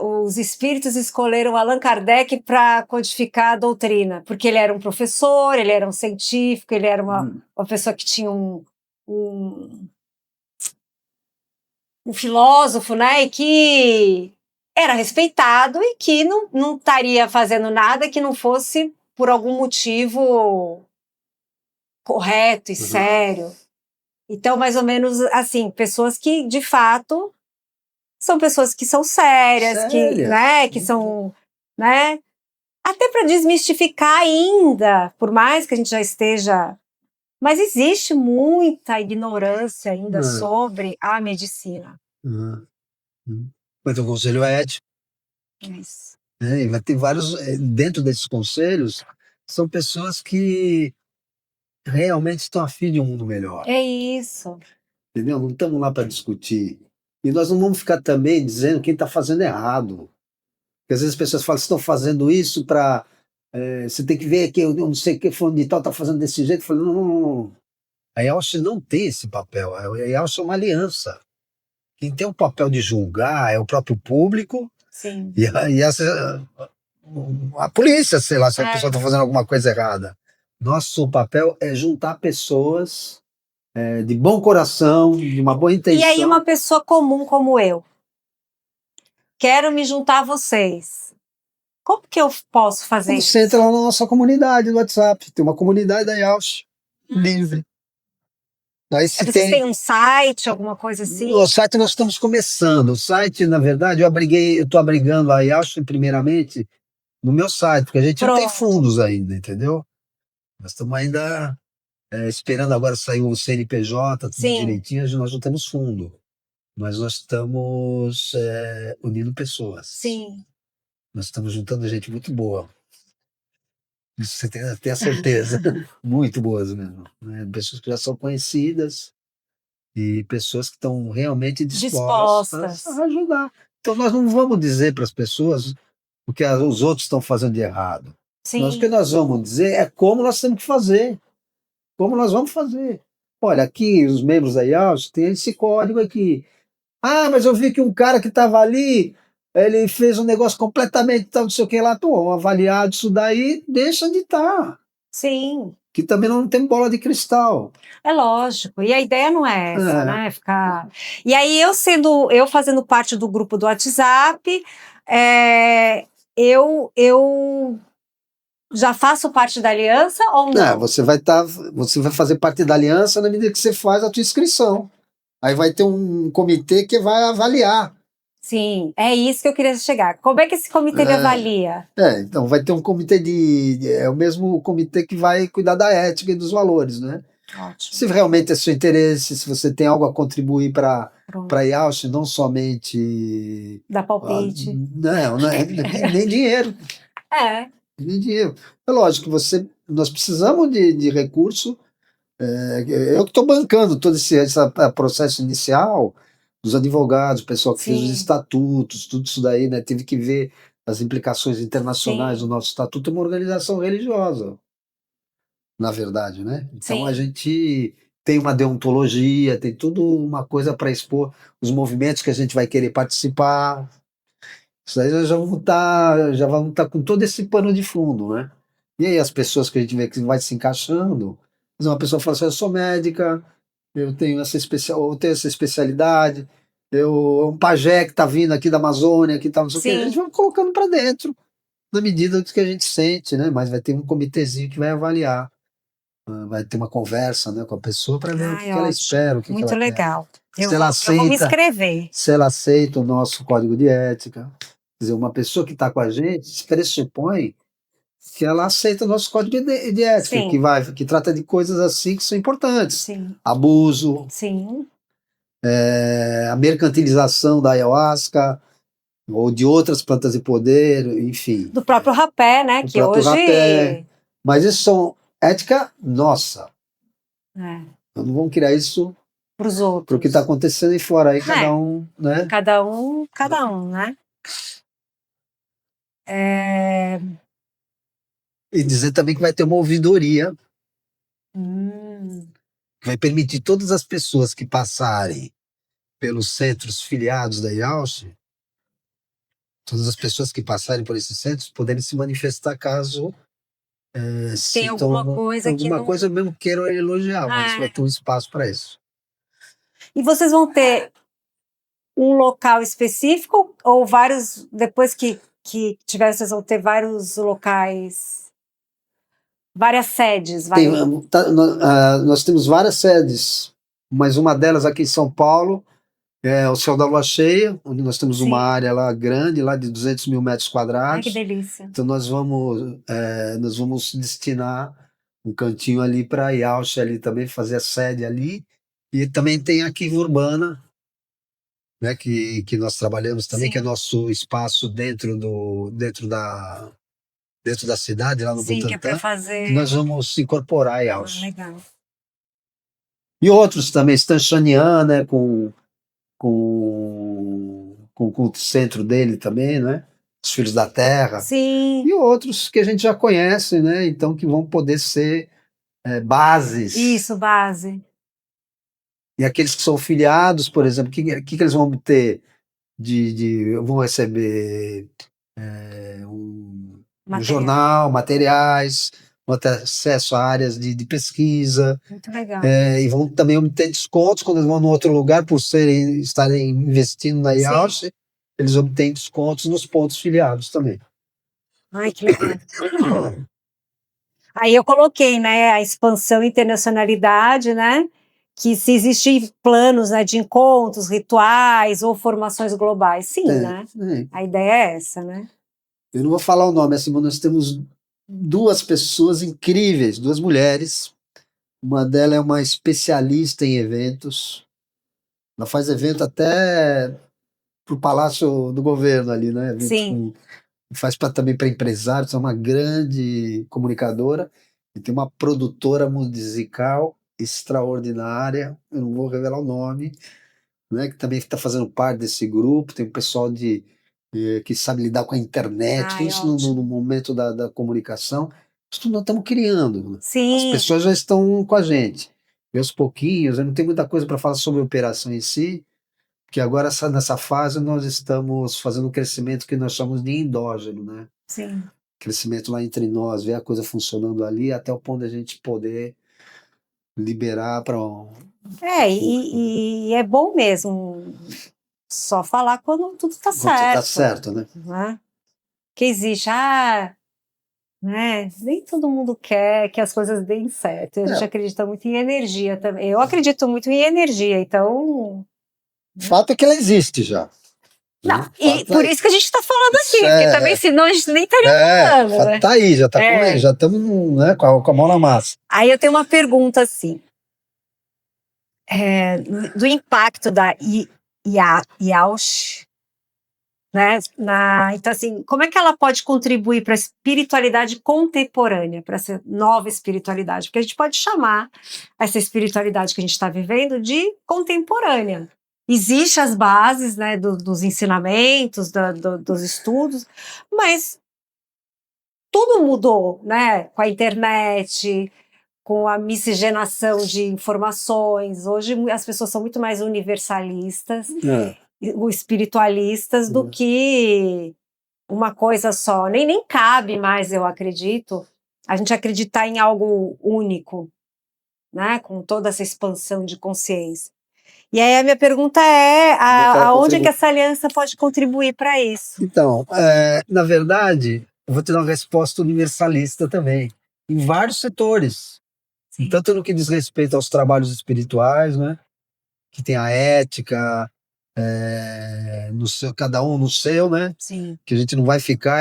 Speaker 1: os espíritos escolheram Allan Kardec para codificar a doutrina, porque ele era um professor, ele era um científico, ele era uma pessoa que tinha um filósofo, né, e que era respeitado e que não estaria fazendo nada que não fosse por algum motivo correto e sério. Então, mais ou menos assim, pessoas que, de fato, são pessoas que são sérias, que são, né, até para desmistificar ainda, por mais que a gente já esteja... Mas existe muita ignorância ainda sobre a medicina.
Speaker 2: Mas o conselho é ético.
Speaker 1: Isso.
Speaker 2: E vai ter vários, dentro desses conselhos, são pessoas que realmente estão a fim de um mundo melhor.
Speaker 1: É isso.
Speaker 2: Entendeu? Não estamos lá para discutir. E nós não vamos ficar também dizendo quem está fazendo errado. Porque às vezes as pessoas falam, estão fazendo isso para... você tem que ver que eu não sei o que fulano de tal está fazendo desse jeito. Eu falei, não. A IAUSH não tem esse papel. A IAUSH é uma aliança. Quem tem o papel de julgar é o próprio público.
Speaker 1: Sim.
Speaker 2: E a polícia, sei lá, se a pessoa está fazendo alguma coisa errada. Nosso papel é juntar pessoas de bom coração, de uma boa intenção.
Speaker 1: E aí uma pessoa comum como eu, quero me juntar a vocês. Como que eu posso fazer isso?
Speaker 2: Você entra lá na nossa comunidade do WhatsApp, tem uma comunidade da IAUSH, livre. Aí
Speaker 1: Vocês têm um site, alguma coisa assim?
Speaker 2: O site nós estamos começando. O site, na verdade, eu estou abrigando a IAUSH primeiramente no meu site, porque a gente não tem fundos ainda, entendeu? Nós estamos ainda esperando agora sair o CNPJ, tudo direitinho, nós não temos fundo. Mas nós estamos unindo pessoas.
Speaker 1: Sim.
Speaker 2: Nós estamos juntando gente muito boa. Isso você tem a certeza. Muito boas mesmo. Né? Pessoas que já são conhecidas. e pessoas que estão realmente dispostas
Speaker 1: Dispostas.
Speaker 2: a ajudar. Então nós não vamos dizer para as pessoas o que os outros estão fazendo de errado. O que
Speaker 1: Sim,
Speaker 2: nós vamos dizer é como nós temos que fazer, como nós vamos fazer. Olha, aqui os membros da IAUS têm esse código aqui. Ah, mas eu vi que um cara que estava ali, ele fez um negócio completamente, tal, não sei o que lá, pô, avaliado isso daí, deixa de estar.
Speaker 1: sim.
Speaker 2: Que também não tem bola de cristal.
Speaker 1: É lógico. E a ideia não é essa,
Speaker 2: É,
Speaker 1: né? Ficar. E aí, eu fazendo parte do grupo do WhatsApp, eu já faço parte da aliança ou
Speaker 2: né,
Speaker 1: não?
Speaker 2: você vai fazer parte da aliança na medida que você faz a tua inscrição. Aí vai ter um comitê que vai avaliar.
Speaker 1: Sim, é isso que eu queria chegar. Como é que esse comitê ele avalia?
Speaker 2: Então vai ter um comitê é o mesmo comitê que vai cuidar da ética e dos valores, né?
Speaker 1: Ótimo.
Speaker 2: Se realmente é seu interesse, se você tem algo a contribuir para
Speaker 1: Pronto.
Speaker 2: a IAUSH, não somente.
Speaker 1: Dá palpite.
Speaker 2: Não é nem dinheiro.
Speaker 1: É,
Speaker 2: Nem dinheiro. É lógico que nós precisamos de recurso. Eu que estou bancando todo esse processo inicial dos advogados, o pessoal que fez os
Speaker 1: sim,
Speaker 2: estatutos, tudo isso daí, né? Teve que ver as implicações internacionais do
Speaker 1: sim,
Speaker 2: nosso estatuto, é uma organização religiosa, na verdade, né? Então a
Speaker 1: sim,
Speaker 2: gente tem uma deontologia, tem tudo uma coisa para expor os movimentos que a gente vai querer participar. Isso aí já vamos estar com todo esse pano de fundo, né? E aí as pessoas que a gente vê que vai se encaixando, mas uma pessoa fala assim, eu sou médica, eu tenho essa especialidade, um pajé que está vindo aqui da Amazônia, que tá não sei o que, a gente
Speaker 1: sim.
Speaker 2: vai colocando para dentro, na medida do que a gente sente, né? Mas vai ter um comitêzinho que vai avaliar, vai ter uma conversa, né, com a pessoa para ver o que
Speaker 1: Ai,
Speaker 2: que ela
Speaker 1: ótimo.
Speaker 2: espera, o que que
Speaker 1: Muito
Speaker 2: ela quer.
Speaker 1: legal.
Speaker 2: Se ela
Speaker 1: Eu vou me
Speaker 2: aceita,
Speaker 1: inscrever.
Speaker 2: se ela aceita o nosso código de ética. Quer dizer, uma pessoa que está com a gente se pressupõe que ela aceita o nosso código de ética,
Speaker 1: Sim,
Speaker 2: que trata de coisas assim que são importantes.
Speaker 1: sim,
Speaker 2: Abuso,
Speaker 1: sim.
Speaker 2: a mercantilização da ayahuasca ou de outras plantas de poder, enfim,
Speaker 1: Do próprio rapé, né?
Speaker 2: o
Speaker 1: Que
Speaker 2: próprio
Speaker 1: hoje.
Speaker 2: rapé. Mas isso são ética nossa.
Speaker 1: É,
Speaker 2: Nós não vamos criar isso
Speaker 1: para os
Speaker 2: para o que está
Speaker 1: outros.
Speaker 2: acontecendo aí fora. Aí cada
Speaker 1: É,
Speaker 2: um, né?
Speaker 1: cada um, né? É,
Speaker 2: E dizer também que vai ter uma ouvidoria
Speaker 1: hum,
Speaker 2: que vai permitir todas as pessoas que passarem pelos centros filiados da IAUSH, todas as pessoas que passarem por esses centros poderem se manifestar caso
Speaker 1: tem alguma
Speaker 2: sintam
Speaker 1: coisa que
Speaker 2: alguma
Speaker 1: não.
Speaker 2: coisa mesmo queiram elogiar, mas vai
Speaker 1: É.
Speaker 2: ter um espaço para isso.
Speaker 1: E vocês vão ter um local específico ou vários, depois que tiver, vocês vão ter vários locais, várias sedes,
Speaker 2: Tem,
Speaker 1: vai.
Speaker 2: nós temos várias sedes, mas uma delas aqui em São Paulo é o Céu da Lua Cheia, onde nós temos uma
Speaker 1: Sim.
Speaker 2: área lá grande, lá de 200 mil metros
Speaker 1: Ai, que
Speaker 2: quadrados.
Speaker 1: delícia.
Speaker 2: Então nós vamos destinar um cantinho ali para a IAUSH ali também, fazer a sede ali. E também tem a Kiva Urbana, né, que nós trabalhamos também, que é
Speaker 1: Sim,
Speaker 2: nosso espaço dentro da cidade, lá no
Speaker 1: sim, que é para
Speaker 2: Butantã, que
Speaker 1: fazer.
Speaker 2: nós vamos incorporar a
Speaker 1: Ah,
Speaker 2: IAUSH.
Speaker 1: legal.
Speaker 2: E outros também, Stanchanian, né, com o culto centro dele também, né? Os Filhos da Terra.
Speaker 1: Sim,
Speaker 2: E outros que a gente já conhece, né? Então que vão poder ser bases.
Speaker 1: isso, base.
Speaker 2: E aqueles que são filiados, por exemplo, o que eles vão ter vão receber um
Speaker 1: Material.
Speaker 2: jornal, materiais, vão ter acesso a áreas de pesquisa,
Speaker 1: Muito legal.
Speaker 2: e vão também obter descontos quando eles vão no outro lugar, por estarem investindo na
Speaker 1: Sim.
Speaker 2: IAUSH, eles obtêm descontos nos pontos filiados também.
Speaker 1: Ai, que legal. Aí eu coloquei, né, a expansão e internacionalidade, né, que se existir planos, né, de encontros, rituais ou formações globais, sim,
Speaker 2: É,
Speaker 1: né?
Speaker 2: é.
Speaker 1: A ideia é essa, né?
Speaker 2: Eu não vou falar o nome, assim, mas nós temos duas pessoas incríveis, duas mulheres. Uma delas é uma especialista em eventos. Ela faz evento até para o Palácio do Governo ali, né? Eventos
Speaker 1: Sim,
Speaker 2: faz também para empresários, é uma grande comunicadora e tem uma produtora musical extraordinária, eu não vou revelar o nome, né, que também está fazendo parte desse grupo, tem um pessoal que sabe lidar com a internet,
Speaker 1: Ai,
Speaker 2: isso no
Speaker 1: ótimo.
Speaker 2: momento da comunicação, isso tudo nós estamos criando, né? As
Speaker 1: Sim,
Speaker 2: pessoas já estão com a gente, e aos pouquinhos, eu não tenho muita coisa para falar sobre a operação em si, porque agora nessa fase nós estamos fazendo um crescimento que nós chamamos de endógeno, né?
Speaker 1: sim.
Speaker 2: Crescimento lá entre nós, ver a coisa funcionando ali, até o ponto de a gente poder liberar para
Speaker 1: E é bom mesmo só falar quando tudo está
Speaker 2: quando você está
Speaker 1: certo,
Speaker 2: certo, né?
Speaker 1: né? Que existe, né? Nem todo mundo quer que as coisas deem certo. A gente
Speaker 2: É,
Speaker 1: acredita muito em energia também. Eu acredito muito em energia, então.
Speaker 2: fato é que ela existe já.
Speaker 1: Não,
Speaker 2: Né?
Speaker 1: e
Speaker 2: Fato
Speaker 1: por
Speaker 2: é,
Speaker 1: isso que a gente está falando
Speaker 2: isso
Speaker 1: aqui, porque também senão a gente nem estaria falando,
Speaker 2: fato
Speaker 1: né?
Speaker 2: tá aí,
Speaker 1: É.
Speaker 2: já estamos, né, com a mão na massa.
Speaker 1: Aí eu tenho uma pergunta assim, do impacto da IAUSH, né? Então, assim, como é que ela pode contribuir para a espiritualidade contemporânea, para essa nova espiritualidade? Porque a gente pode chamar essa espiritualidade que a gente está vivendo de contemporânea. Existem as bases, né, dos ensinamentos, dos estudos, mas tudo mudou, né? Com a internet, com a miscigenação de informações. Hoje as pessoas são muito mais universalistas,
Speaker 2: É,
Speaker 1: espiritualistas, do que uma coisa só. Nem cabe mais, eu acredito, a gente acreditar em algo único, né? Com toda essa expansão de consciência. E aí a minha pergunta é,
Speaker 2: como é que ela
Speaker 1: aonde é que
Speaker 2: contribui?
Speaker 1: essa aliança pode contribuir para isso?
Speaker 2: Então, na verdade, eu vou te dar uma resposta universalista também, em vários setores,
Speaker 1: Sim.
Speaker 2: tanto no que diz respeito aos trabalhos espirituais, né, que tem a ética, no seu, cada um no seu, né,
Speaker 1: Sim.
Speaker 2: que a gente não vai ficar,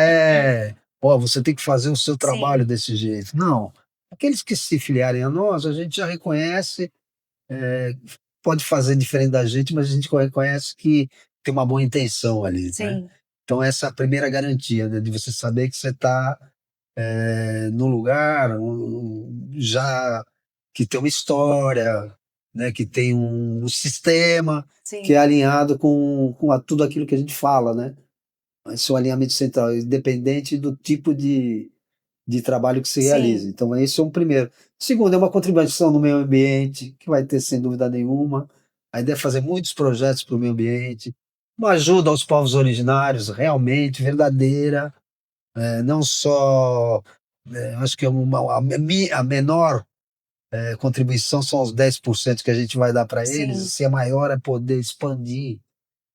Speaker 2: ó, você tem que fazer o seu trabalho desse jeito. Não. Aqueles que se filiarem a nós, a gente já reconhece, pode fazer diferente da gente, mas a gente reconhece que tem uma boa intenção ali, né?
Speaker 1: Sim.
Speaker 2: Então essa é a primeira garantia, né, de você saber que você está no lugar já que tem uma história, né, que tem um sistema que é
Speaker 1: Sim.
Speaker 2: alinhado com tudo aquilo que a gente fala, né? Esse é o alinhamento central, independente do tipo de trabalho que se realiza.
Speaker 1: Sim.
Speaker 2: Então, esse é um primeiro. Segundo, é uma contribuição no meio ambiente, que vai ter sem dúvida nenhuma. A ideia é fazer muitos projetos para o meio ambiente, uma ajuda aos povos originários, realmente, verdadeira, não só. Acho que a menor contribuição são os 10% que a gente vai dar para eles,
Speaker 1: Sim.
Speaker 2: se a maior é poder expandir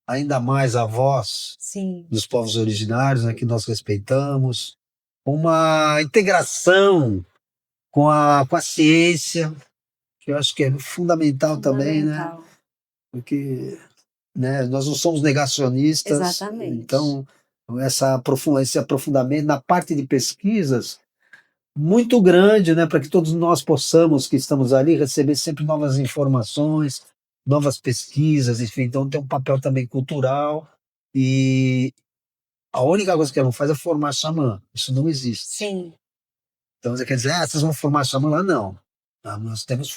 Speaker 2: ainda mais a voz
Speaker 1: Sim.
Speaker 2: dos povos originários, né, que nós respeitamos, uma integração com a ciência, que eu acho que é fundamental também, né?
Speaker 1: Fundamental.
Speaker 2: Porque, né, nós não somos negacionistas,
Speaker 1: Exatamente.
Speaker 2: então esse aprofundamento na parte de pesquisas muito grande, né, para que todos nós possamos, que estamos ali, receber sempre novas informações, novas pesquisas, enfim, então tem um papel também cultural e a única coisa que ela não faz é formar xamã, isso não existe.
Speaker 1: Sim.
Speaker 2: Então você quer dizer, vocês vão formar xamã lá? Não. Nós temos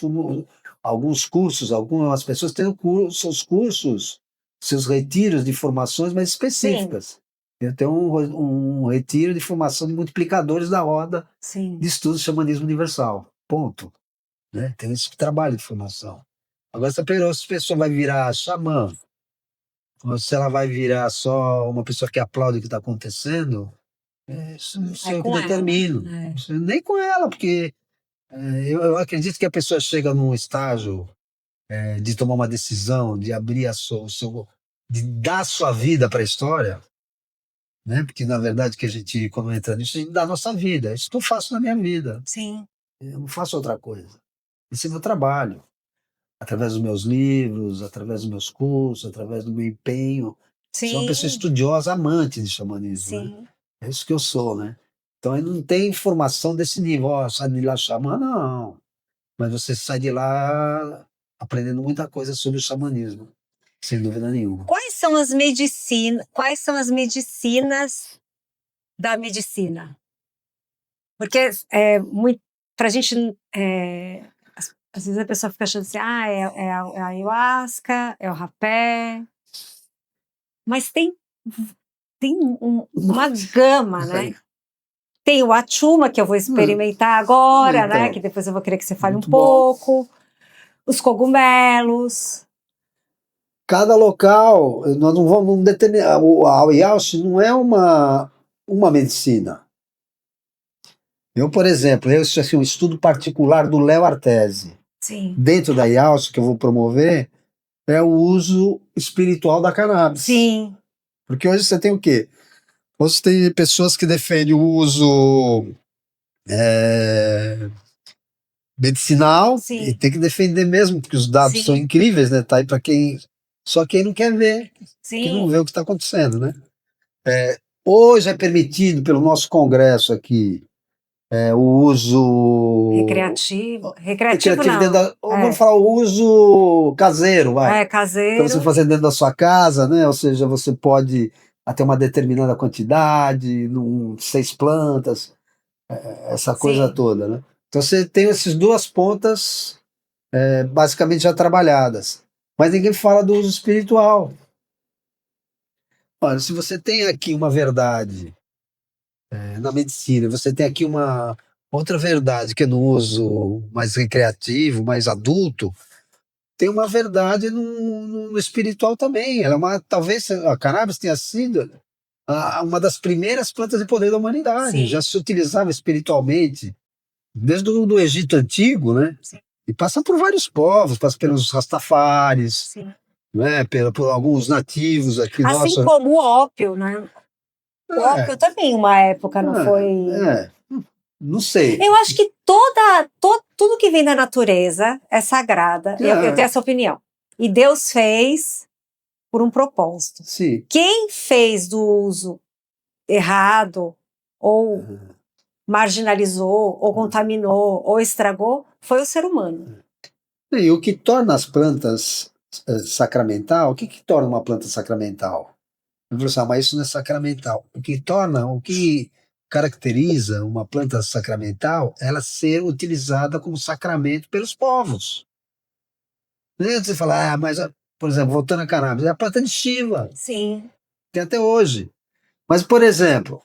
Speaker 2: alguns cursos, algumas pessoas têm seus cursos, seus retiros de formações mais específicas. Eu tenho um retiro de formação de multiplicadores da roda
Speaker 1: Sim.
Speaker 2: de estudos de xamanismo universal. Ponto. Né? Tem esse trabalho de formação. Agora, se a pessoa vai virar xamã, ou se ela vai virar só uma pessoa que aplaude o que está acontecendo, isso não sou eu que
Speaker 1: com ela.
Speaker 2: determino. Nem com ela, porque eu acredito que a pessoa chega num estágio de tomar uma decisão, de abrir de dar a sua vida para a história, né? Porque na verdade que a gente, quando entra nisso, a gente dá a nossa vida. É isso que eu faço na minha vida.
Speaker 1: Sim.
Speaker 2: Eu não faço outra coisa. Esse é meu trabalho. Através dos meus livros, através dos meus cursos, através do meu empenho. Sou uma pessoa
Speaker 1: Sim.
Speaker 2: estudiosa, amante de xamanismo, né?
Speaker 1: Sim.
Speaker 2: É isso que eu sou, né? Então aí não tem informação desse nível, ó, sai de lá xamã, não. Mas você sai de lá aprendendo muita coisa sobre o xamanismo, sem dúvida nenhuma.
Speaker 1: Quais são as medicinas da medicina? Porque para a gente Às vezes a pessoa fica achando assim, é a ayahuasca, é o rapé, mas tem uma gama, né? Tem o Achuma, que eu vou experimentar agora, né?
Speaker 2: Então,
Speaker 1: Que depois eu vou querer que você fale um
Speaker 2: muito bom.
Speaker 1: pouco. Os cogumelos.
Speaker 2: Cada local, nós não vamos determinar. A Ayahuasca não é uma medicina. Eu, por exemplo, assim, um estudo particular do Léo Artesi.
Speaker 1: Sim.
Speaker 2: Dentro da Ayahuasca que eu vou promover, é o uso espiritual da cannabis.
Speaker 1: Sim.
Speaker 2: Porque hoje você tem o quê? Hoje você tem pessoas que defendem o uso medicinal.
Speaker 1: Sim.
Speaker 2: E tem que defender mesmo, porque os dados
Speaker 1: Sim.
Speaker 2: são incríveis, né? Tá aí para só quem não quer ver,
Speaker 1: Sim.
Speaker 2: que não vê o que está acontecendo, né? Hoje é permitido pelo nosso Congresso aqui o uso
Speaker 1: Recreativo
Speaker 2: não. Vamos
Speaker 1: É.
Speaker 2: falar o uso caseiro, vai. Para
Speaker 1: Caseiro.
Speaker 2: você fazer dentro da sua casa, né? Ou seja, você pode até uma determinada quantidade, 6 plantas, essa coisa
Speaker 1: Sim.
Speaker 2: toda, né? Então você tem essas duas pontas basicamente já trabalhadas. Mas ninguém fala do uso espiritual. Olha, se você tem aqui uma verdade na medicina, você tem aqui uma outra verdade que é no uso mais recreativo, mais adulto, tem uma verdade no espiritual também. Ela é talvez a cannabis tenha sido uma das primeiras plantas de poder da humanidade.
Speaker 1: Sim.
Speaker 2: Já se utilizava espiritualmente desde o do Egito Antigo, né?
Speaker 1: Sim.
Speaker 2: E passa por vários povos, passa pelos Rastafares,
Speaker 1: Sim.
Speaker 2: né? Por alguns nativos aqui.
Speaker 1: Assim
Speaker 2: Nossa,
Speaker 1: como o ópio, né? O ópio também, uma época, não foi.
Speaker 2: Não sei.
Speaker 1: Eu acho que tudo que vem da natureza é sagrada. Eu tenho essa opinião. E Deus fez por um propósito.
Speaker 2: Sim.
Speaker 1: Quem fez do uso errado, ou marginalizou, ou contaminou, ou estragou, foi o ser humano.
Speaker 2: E o que torna as plantas sacramental, o que torna uma planta sacramental? Eu vou falar, mas isso não é sacramental. O que caracteriza uma planta sacramental, ela ser utilizada como sacramento pelos povos. Não adianta você falar, mas, por exemplo, voltando a cannabis, é a planta de Shiva.
Speaker 1: Sim.
Speaker 2: Tem até hoje. Mas, por exemplo,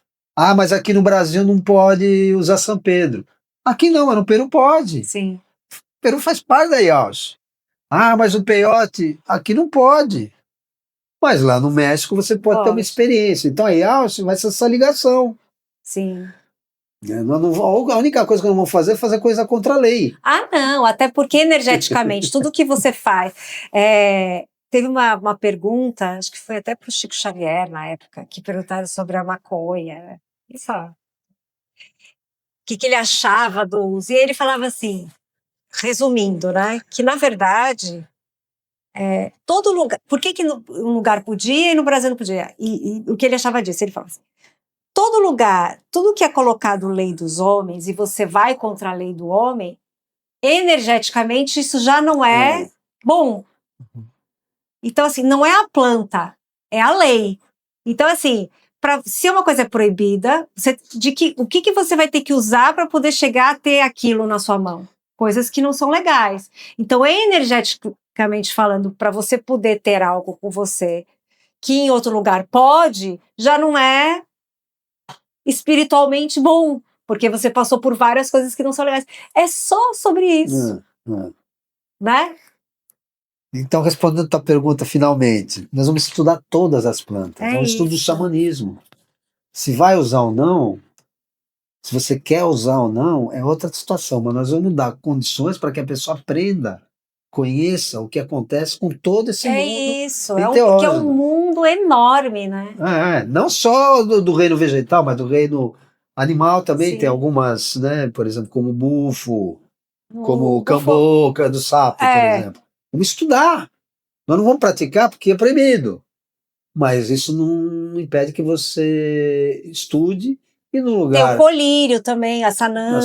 Speaker 2: mas aqui no Brasil não pode usar São Pedro. Aqui não, mas no Peru pode.
Speaker 1: Sim.
Speaker 2: O Peru faz parte da IAUS. Mas o peiote aqui não pode. Mas lá no México você pode ter uma experiência. Então a IAUS vai ser essa ligação.
Speaker 1: Sim.
Speaker 2: A única coisa que nós vamos fazer é fazer coisa contra a lei.
Speaker 1: Não, até porque energeticamente, tudo que você faz. Teve uma pergunta, acho que foi até para o Chico Xavier na época, que perguntaram sobre a maconha. Isso. O que ele achava do uso. E ele falava assim, resumindo, né? Que na verdade, todo lugar. Por que um lugar podia e no Brasil não podia? E o que ele achava disso? Ele falava assim: todo lugar, tudo que é colocado lei dos homens e você vai contra a lei do homem, energeticamente isso já não é bom. Então, assim, não é a planta, é a lei. Então, assim, se uma coisa é proibida, o que você vai ter que usar para poder chegar a ter aquilo na sua mão? Coisas que não são legais. Então, energeticamente falando, para você poder ter algo com você que em outro lugar pode, já não é espiritualmente bom, porque você passou por várias coisas que não são legais. É só sobre isso. Né?
Speaker 2: Então, respondendo a tua pergunta finalmente, nós vamos estudar todas as plantas. É um estudo do xamanismo. Se vai usar ou não, se você quer usar ou não, é outra situação, mas nós vamos dar condições para que a pessoa aprenda, conheça o que acontece com todo esse mundo.
Speaker 1: Isso, porque é um mundo enorme, né?
Speaker 2: Não só do reino vegetal, mas do reino animal também. Sim. Tem algumas, né? Por exemplo, como o bufo, como o camboca do sapo, por exemplo. Vamos estudar. Nós não vamos praticar porque é proibido. Mas isso não impede que você estude e no lugar...
Speaker 1: Tem o colírio também, a sananga.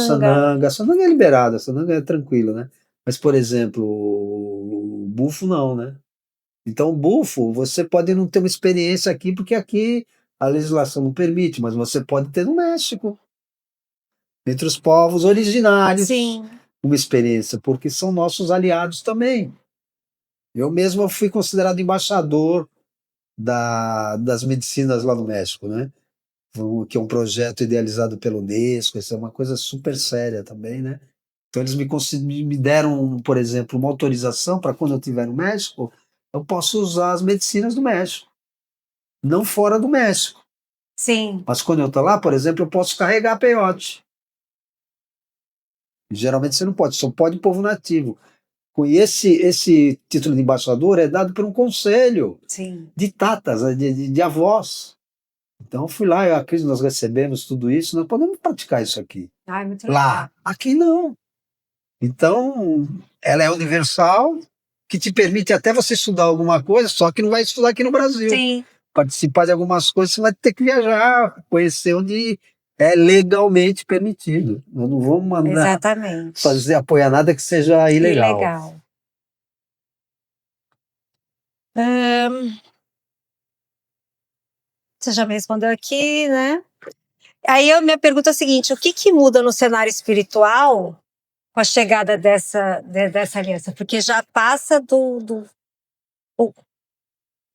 Speaker 2: A sananga é liberada, a sananga é tranquila, né? Mas, por exemplo, o bufo não, né? Então, o bufo, você pode não ter uma experiência aqui, porque aqui a legislação não permite, mas você pode ter no México, entre os povos originários.
Speaker 1: Sim.
Speaker 2: uma experiência, porque são nossos aliados também. Eu mesmo fui considerado embaixador das medicinas lá no México, né? Que é um projeto idealizado pela Unesco, isso é uma coisa super séria também, né? Então eles me deram, por exemplo, uma autorização para quando eu estiver no México, eu posso usar as medicinas do México, não fora do México.
Speaker 1: Sim.
Speaker 2: Mas quando eu estou lá, por exemplo, eu posso carregar peiote. Geralmente você não pode, só pode o povo nativo. E esse título de embaixador é dado por um conselho
Speaker 1: Sim.
Speaker 2: de tatas, de avós. Então eu fui lá, eu e a Cris, nós recebemos tudo isso, nós podemos praticar isso aqui.
Speaker 1: Ai, muito
Speaker 2: Lá, aqui não. Então, ela é universal, que te permite até você estudar alguma coisa, só que não vai estudar aqui no Brasil.
Speaker 1: Sim.
Speaker 2: Participar de algumas coisas, você vai ter que viajar, conhecer onde é legalmente permitido. Nós não vamos mandar
Speaker 1: Exatamente.
Speaker 2: apoiar nada que seja ilegal.
Speaker 1: Ilegal. Você já me respondeu aqui, né? Aí a minha pergunta é a seguinte: o que muda no cenário espiritual com a chegada dessa aliança? Porque já passa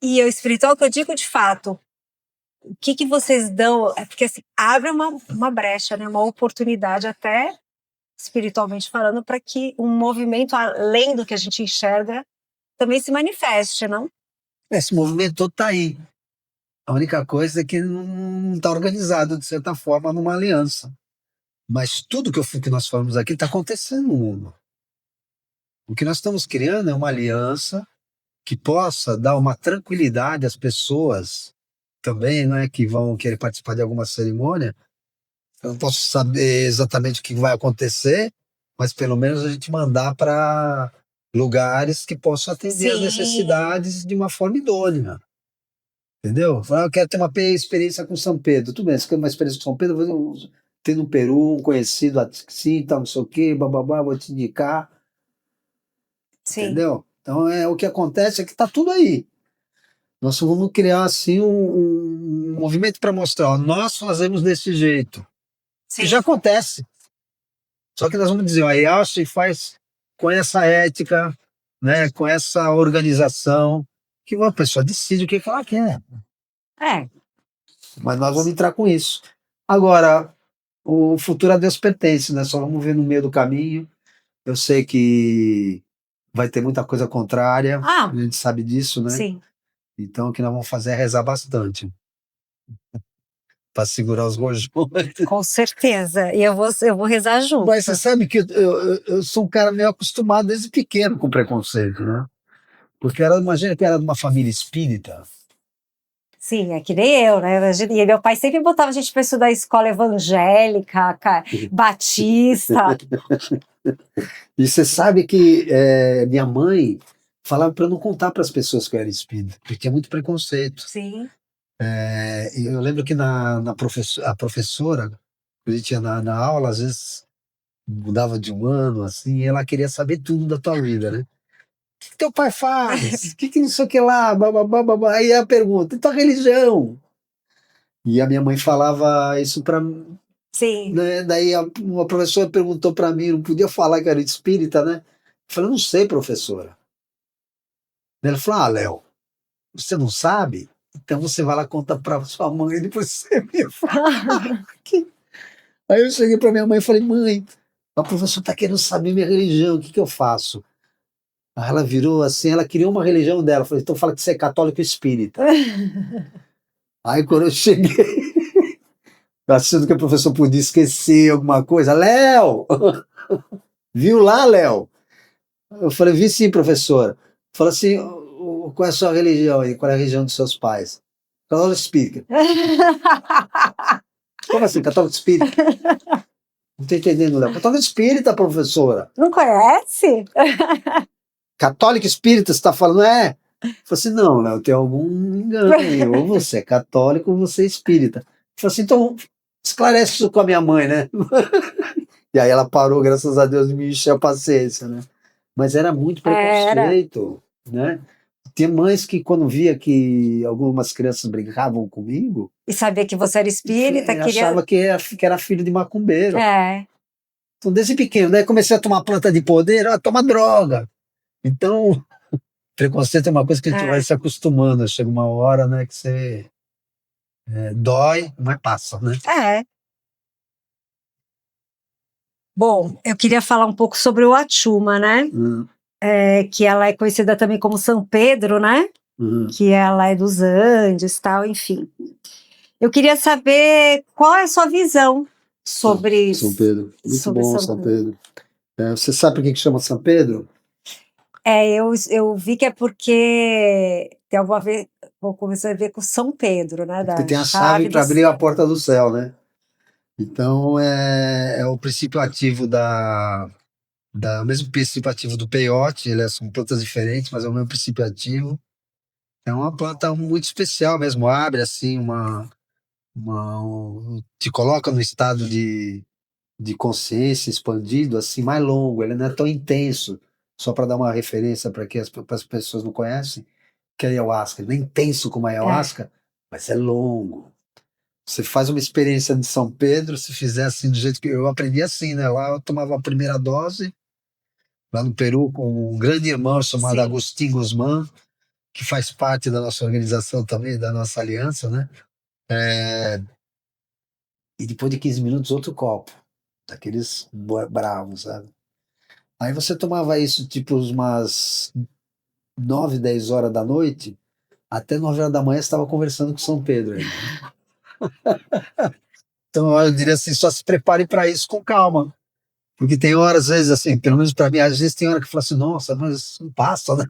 Speaker 1: e o espiritual que eu digo de fato, o que vocês dão? É porque assim, abre uma brecha, né? Uma oportunidade até espiritualmente falando para que um movimento além do que a gente enxerga também se manifeste, não?
Speaker 2: Esse movimento todo está aí. A única coisa é que não está organizado, de certa forma, numa aliança. Mas tudo que nós falamos aqui está acontecendo no mundo. O que nós estamos criando é uma aliança que possa dar uma tranquilidade às pessoas também, né, que vão querer participar de alguma cerimônia. Eu não posso saber exatamente o que vai acontecer, mas pelo menos a gente mandar para lugares que possam atender as necessidades de uma forma idônea. Entendeu? Eu quero ter uma experiência com São Pedro. Tudo bem, você quer uma experiência com São Pedro? Tem no Peru um conhecido assim, tal, não sei o quê, bababá, vou te indicar.
Speaker 1: Sim.
Speaker 2: Entendeu? Então o que acontece é que está tudo aí. Nós vamos criar assim um movimento para mostrar, ó, nós fazemos desse jeito.
Speaker 1: Sim.
Speaker 2: E já acontece. Só que nós vamos dizer, ó, a IASH faz com essa ética, né, com essa organização, que uma pessoa decide o que ela quer.
Speaker 1: É.
Speaker 2: Mas nós vamos entrar com isso. Agora, o futuro a Deus pertence, né? Só vamos ver no meio do caminho. Eu sei que vai ter muita coisa contrária, a gente sabe disso, né?
Speaker 1: Sim.
Speaker 2: Então o que nós vamos fazer é rezar bastante para segurar os rojões.
Speaker 1: Com certeza. E eu vou rezar junto.
Speaker 2: Mas você sabe que eu sou um cara meio acostumado desde pequeno com preconceito, né? Porque imagina que eu era de uma família espírita.
Speaker 1: Sim, é que nem eu, né? E meu pai sempre botava a gente para estudar escola evangélica, batista.
Speaker 2: E você sabe que minha mãe falava para eu não contar para as pessoas que eu era espírita, porque tinha muito preconceito.
Speaker 1: Sim.
Speaker 2: Eu lembro que a professora, a gente ia na aula, às vezes mudava de um ano, assim, e ela queria saber tudo da tua vida, né? O que teu pai faz? O que não sei o que lá? Babá. Aí a pergunta, e tua religião? E a minha mãe falava isso para mim.
Speaker 1: Sim.
Speaker 2: Né? Daí uma professora perguntou para mim, não podia falar que era espírita, né? Eu falei, não sei, professora. Ela falou, Léo, você não sabe? Então você vai lá contar para sua mãe e depois você me fala. Aí eu cheguei para minha mãe e falei, mãe, a professora está querendo saber minha religião, o que eu faço? Aí ela virou assim, ela criou uma religião dela. Eu falei, então fala que você é católico espírita. Aí quando eu cheguei, achando que a professora podia esquecer alguma coisa, Léo! Viu lá, Léo? Eu falei, vi sim, professora. Falou assim, qual é a sua religião aí? Qual é a religião dos seus pais? Católico espírita. Como assim, católico espírita? Não tô entendendo, Léo. Católico espírita, professora.
Speaker 1: Não conhece?
Speaker 2: Católico espírita, você está falando, é? Eu falei assim, não, Léo, tem algum engano aí. Ou você é católico ou você é espírita. Eu falei assim, então esclarece isso com a minha mãe, né? E aí ela parou, graças a Deus, de me encher a paciência, né? Mas era muito preconceito, né? Tinha mães que, quando via que algumas crianças brincavam comigo...
Speaker 1: E sabia que você era espírita,
Speaker 2: achava que era filho de macumbeiro. Então, desde pequeno, daí comecei a tomar planta de poder, toma droga. Então, preconceito é uma coisa que a gente vai se acostumando. Chega uma hora, né, que você dói, mas passa, né?
Speaker 1: Bom, eu queria falar um pouco sobre o Achuma, né? Que ela é conhecida também como São Pedro, né? Que ela é dos Andes, tal, enfim. Eu queria saber qual é a sua visão sobre
Speaker 2: São Pedro. Muito
Speaker 1: sobre
Speaker 2: bom, São Pedro. Você sabe por que chama São Pedro?
Speaker 1: Eu vi que é porque tem alguma vez, vou começar a ver com São Pedro, né?
Speaker 2: Porque tem a chave para abrir a porta do céu, né? Então é o princípio ativo o mesmo princípio ativo do peiote, são plantas diferentes, mas é o mesmo princípio ativo. É uma planta muito especial mesmo, abre assim te coloca no estado de consciência expandido, assim, mais longo, ele não é tão intenso. Só para dar uma referência para que as pessoas não conhecem, que a ayahuasca não é intenso como a ayahuasca, mas é longo. Você faz uma experiência de São Pedro, se fizer assim do jeito que eu aprendi assim, né? Lá eu tomava a primeira dose, lá no Peru, com um grande irmão chamado Agustín Guzmán, que faz parte da nossa organização também, da nossa aliança, né? E depois de 15 minutos, outro copo, daqueles bravos, sabe? Aí você tomava isso tipo umas 9, 10 horas da noite, até 9 horas da manhã você estava conversando com São Pedro ainda. Então eu diria assim, só se prepare para isso com calma. Porque tem horas, às vezes, assim, pelo menos para mim, às vezes tem hora que eu falo assim, nossa, mas não passa, né?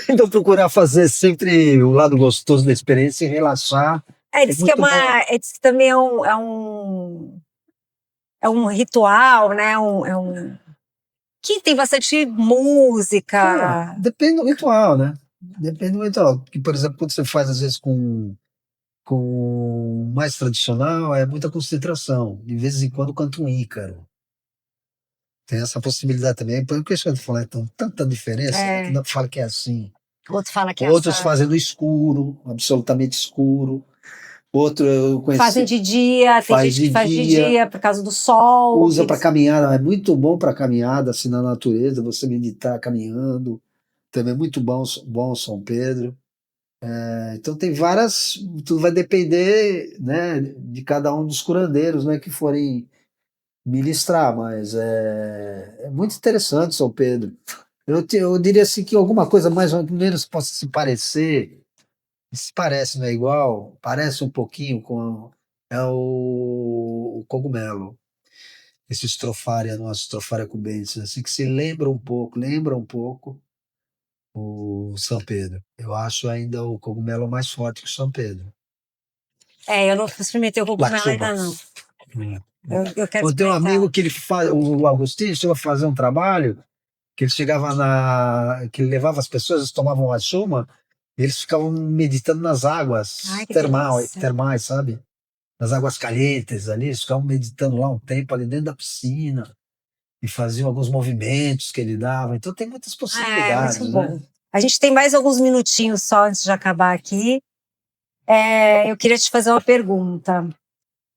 Speaker 2: Então procurar fazer sempre o lado gostoso da experiência e relaxar.
Speaker 1: Diz que também é um ritual, né? Que tem bastante música.
Speaker 2: Depende do ritual, né? Depende do ritual. Porque, por exemplo, quando você faz, às vezes, com mais tradicional, é muita concentração. De vez em quando canta um ícaro. Tem essa possibilidade também. Por isso que eu tô falando, então, tanta diferença, que não fala que é assim.
Speaker 1: Outro fala que
Speaker 2: Outros fazem no escuro, absolutamente escuro. Outro eu conheci.
Speaker 1: Fazem de dia, tem gente que faz de dia por causa do sol.
Speaker 2: Usa para caminhada, é muito bom para caminhada, assim, na natureza, você meditar caminhando. Também é muito bom São Pedro. Então tem várias, tudo vai depender, né, de cada um dos curandeiros, né, que forem ministrar, mas é muito interessante São Pedro. Eu diria assim que alguma coisa mais ou menos possa se parece, não é igual, parece um pouquinho com o cogumelo, esse Stropharia, nosso Stropharia cubensis, assim que se lembra um pouco o São Pedro. Eu acho ainda o cogumelo mais forte que o São Pedro.
Speaker 1: Eu não experimentei o cogumelo ainda não. Eu quero
Speaker 2: Tem um amigo que o Agostinho chegou a fazer um trabalho que ele chegava que ele levava as pessoas, eles tomavam a chuma, e eles ficavam meditando nas águas termais, sabe? Nas águas calientes ali, eles ficavam meditando lá um tempo ali dentro da piscina e faziam alguns movimentos que ele dava. Então tem muitas possibilidades,
Speaker 1: muito
Speaker 2: né?
Speaker 1: bom. A gente tem mais alguns minutinhos só antes de acabar aqui. Eu queria te fazer uma pergunta.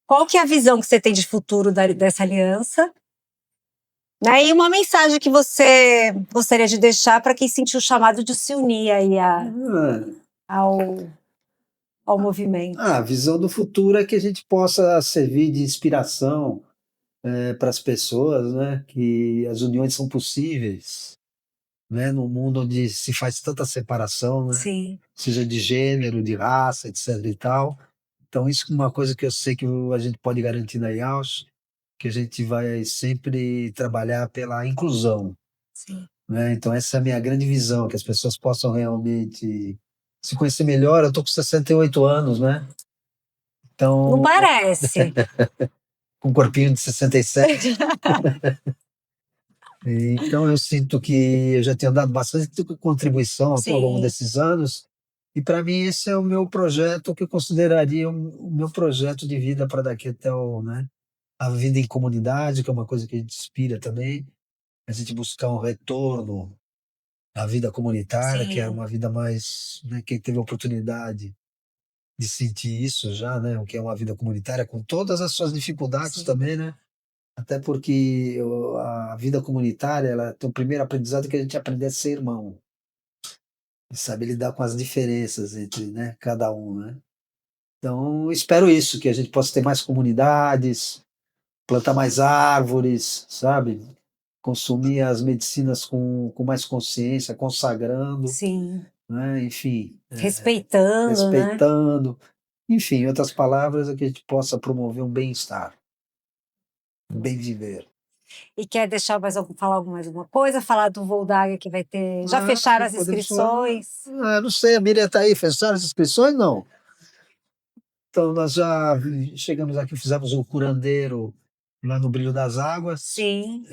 Speaker 1: Qual que é a visão que você tem de futuro dessa aliança? Né? E uma mensagem que você gostaria de deixar para quem sentiu o chamado de se unir aí ao movimento.
Speaker 2: A visão do futuro é que a gente possa servir de inspiração para as pessoas, né? Que as uniões são possíveis, né? Num mundo onde se faz tanta separação, né?
Speaker 1: Sim.
Speaker 2: Seja de gênero, de raça, etc e tal. Então isso é uma coisa que eu sei que a gente pode garantir na IAUS, que a gente vai sempre trabalhar pela inclusão.
Speaker 1: Sim.
Speaker 2: Né? Então essa é a minha grande visão, que as pessoas possam realmente se conhecer melhor. Eu estou com 68 anos, né? Então,
Speaker 1: não parece.
Speaker 2: com um corpinho de 67. Então eu sinto que eu já tenho dado bastante contribuição ao longo desses anos. E para mim esse é o meu projeto, que eu consideraria o meu projeto de vida para daqui até a vida em comunidade, que é uma coisa que a gente inspira também. A gente buscar um retorno à vida comunitária, que é uma vida mais, né, quem teve a oportunidade de sentir isso já, né? O que é uma vida comunitária, com todas as suas dificuldades
Speaker 1: Sim.
Speaker 2: também, né? Até porque a vida comunitária, ela tem o primeiro aprendizado que a gente aprende a ser irmão. E saber lidar com as diferenças entre, né, cada um, né? Então, espero isso, que a gente possa ter mais comunidades, plantar mais árvores, sabe? Consumir as medicinas com mais consciência, consagrando,
Speaker 1: Sim.
Speaker 2: né? Enfim,
Speaker 1: Respeitando, né?
Speaker 2: respeitando. Enfim, em outras palavras, é que a gente possa promover um bem-estar, um bem viver.
Speaker 1: E quer deixar falar mais alguma coisa? Falar do voo da águia que vai ter. Já
Speaker 2: Ah,
Speaker 1: fecharam as
Speaker 2: podemos falar.
Speaker 1: inscrições?
Speaker 2: Não sei, a Miriam está aí, fecharam as inscrições? Não. Então, nós já chegamos aqui, fizemos o curandeiro lá no Brilho das Águas,
Speaker 1: Sim.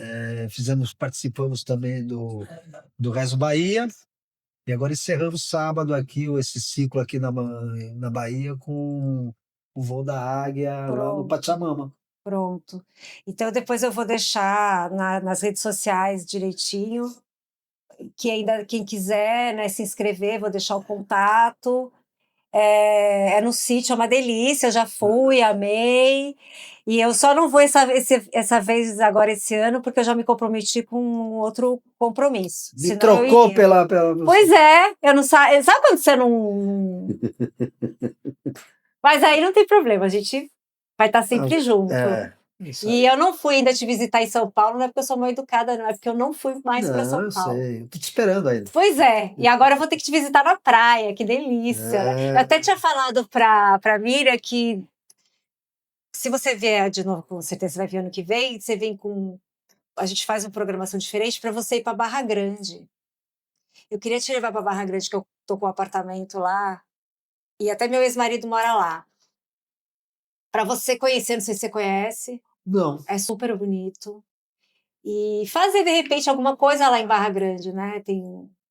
Speaker 2: participamos também do Rezo Bahia, e agora encerramos sábado aqui, esse ciclo aqui na Bahia, com o voo da águia lá no
Speaker 1: Pronto.
Speaker 2: Pachamama.
Speaker 1: Pronto. Então depois eu vou deixar nas redes sociais direitinho, que ainda quem quiser, né, se inscrever, vou deixar o contato. É no sítio, é uma delícia, eu já fui, amei. E eu só não vou essa vez agora esse ano, porque eu já me comprometi com um outro compromisso.
Speaker 2: Me
Speaker 1: Senão eu
Speaker 2: trocou
Speaker 1: iria.
Speaker 2: pela.
Speaker 1: Pois é, eu não sabe quando você não. Mas aí não tem problema, a gente vai estar sempre junto.
Speaker 2: Isso
Speaker 1: E
Speaker 2: aí.
Speaker 1: eu não fui ainda te visitar em São Paulo, não é porque eu sou mal educada, não, é porque eu não fui mais para
Speaker 2: Não,
Speaker 1: São
Speaker 2: eu
Speaker 1: Paulo.
Speaker 2: sei, eu tô te esperando ainda.
Speaker 1: Pois é, e agora eu vou ter que te visitar na praia, que delícia. Eu até tinha falado pra Mira que se você vier de novo, com certeza você vai vir ano que vem, você vem com. A gente faz uma programação diferente para você ir para Barra Grande. Eu queria te levar para Barra Grande, que eu tô com um apartamento lá, e até meu ex-marido mora lá. Para você conhecer, não sei se você conhece,
Speaker 2: Não.
Speaker 1: é super bonito. E fazer, de repente, alguma coisa lá em Barra Grande, né? Tem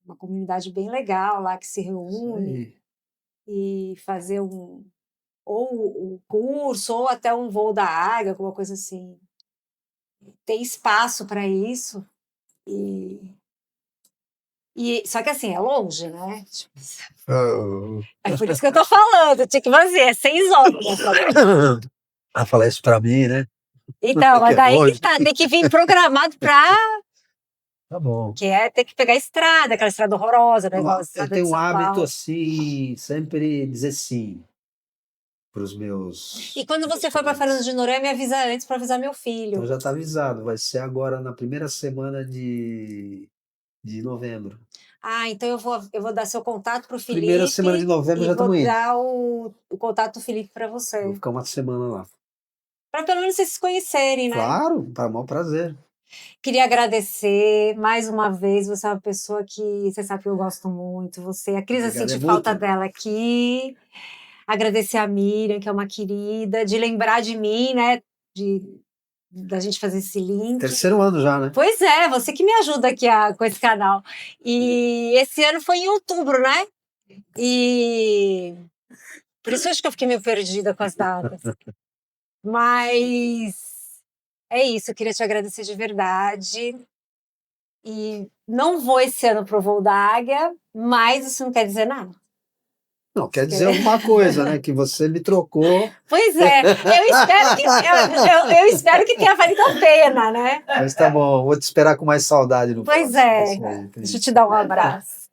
Speaker 1: uma comunidade bem legal lá que se reúne e fazer ou um curso, ou até um voo da águia, alguma coisa assim. Tem espaço para isso. Só que assim, é longe, né? É por isso que eu tô falando, tinha que fazer, é 6 horas.
Speaker 2: Ah, falar isso pra mim, né?
Speaker 1: Então, mas
Speaker 2: Que é
Speaker 1: daí
Speaker 2: longe.
Speaker 1: que tá, tem que vir programado pra.
Speaker 2: Tá bom.
Speaker 1: Que é ter que pegar a estrada, aquela estrada horrorosa, né? Igual a
Speaker 2: Eu
Speaker 1: estrada de
Speaker 2: tenho um
Speaker 1: São
Speaker 2: hábito
Speaker 1: Paulo.
Speaker 2: assim, sempre dizer sim para os
Speaker 1: E
Speaker 2: meus
Speaker 1: quando você for para Fernando de Noronha, me avisa antes para avisar meu filho.
Speaker 2: Então já está avisado, vai ser agora na primeira semana de novembro.
Speaker 1: Ah, então eu vou dar seu contato pro Felipe.
Speaker 2: Primeira semana de novembro
Speaker 1: e
Speaker 2: já
Speaker 1: vou
Speaker 2: estamos indo.
Speaker 1: dar o contato do Felipe para
Speaker 2: Vou
Speaker 1: você.
Speaker 2: ficar uma semana lá.
Speaker 1: Para pelo menos vocês se conhecerem, né?
Speaker 2: Claro, para o maior prazer.
Speaker 1: Queria agradecer mais uma vez. Você é uma pessoa que você sabe que eu gosto muito. A Cris, eu
Speaker 2: Obrigado,
Speaker 1: senti
Speaker 2: é
Speaker 1: falta
Speaker 2: mútuo.
Speaker 1: dela aqui. Agradecer a Miriam, que é uma querida, de lembrar de mim, né? Da gente fazer esse link.
Speaker 2: 3º ano já, né?
Speaker 1: Pois é, você que me ajuda aqui com esse canal. E esse ano foi em outubro, né? E por isso eu acho que eu fiquei meio perdida com as datas. Mas é isso, eu queria te agradecer de verdade. E não vou esse ano pro voo da águia, mas isso não quer dizer nada.
Speaker 2: Não, quer dizer alguma coisa, né? Que você me trocou.
Speaker 1: Pois é, eu espero que tenha valido a pena, né?
Speaker 2: Mas tá bom, vou te esperar com mais saudade no
Speaker 1: Pois
Speaker 2: próximo.
Speaker 1: é,
Speaker 2: Isso aí,
Speaker 1: deixa eu te dar um abraço.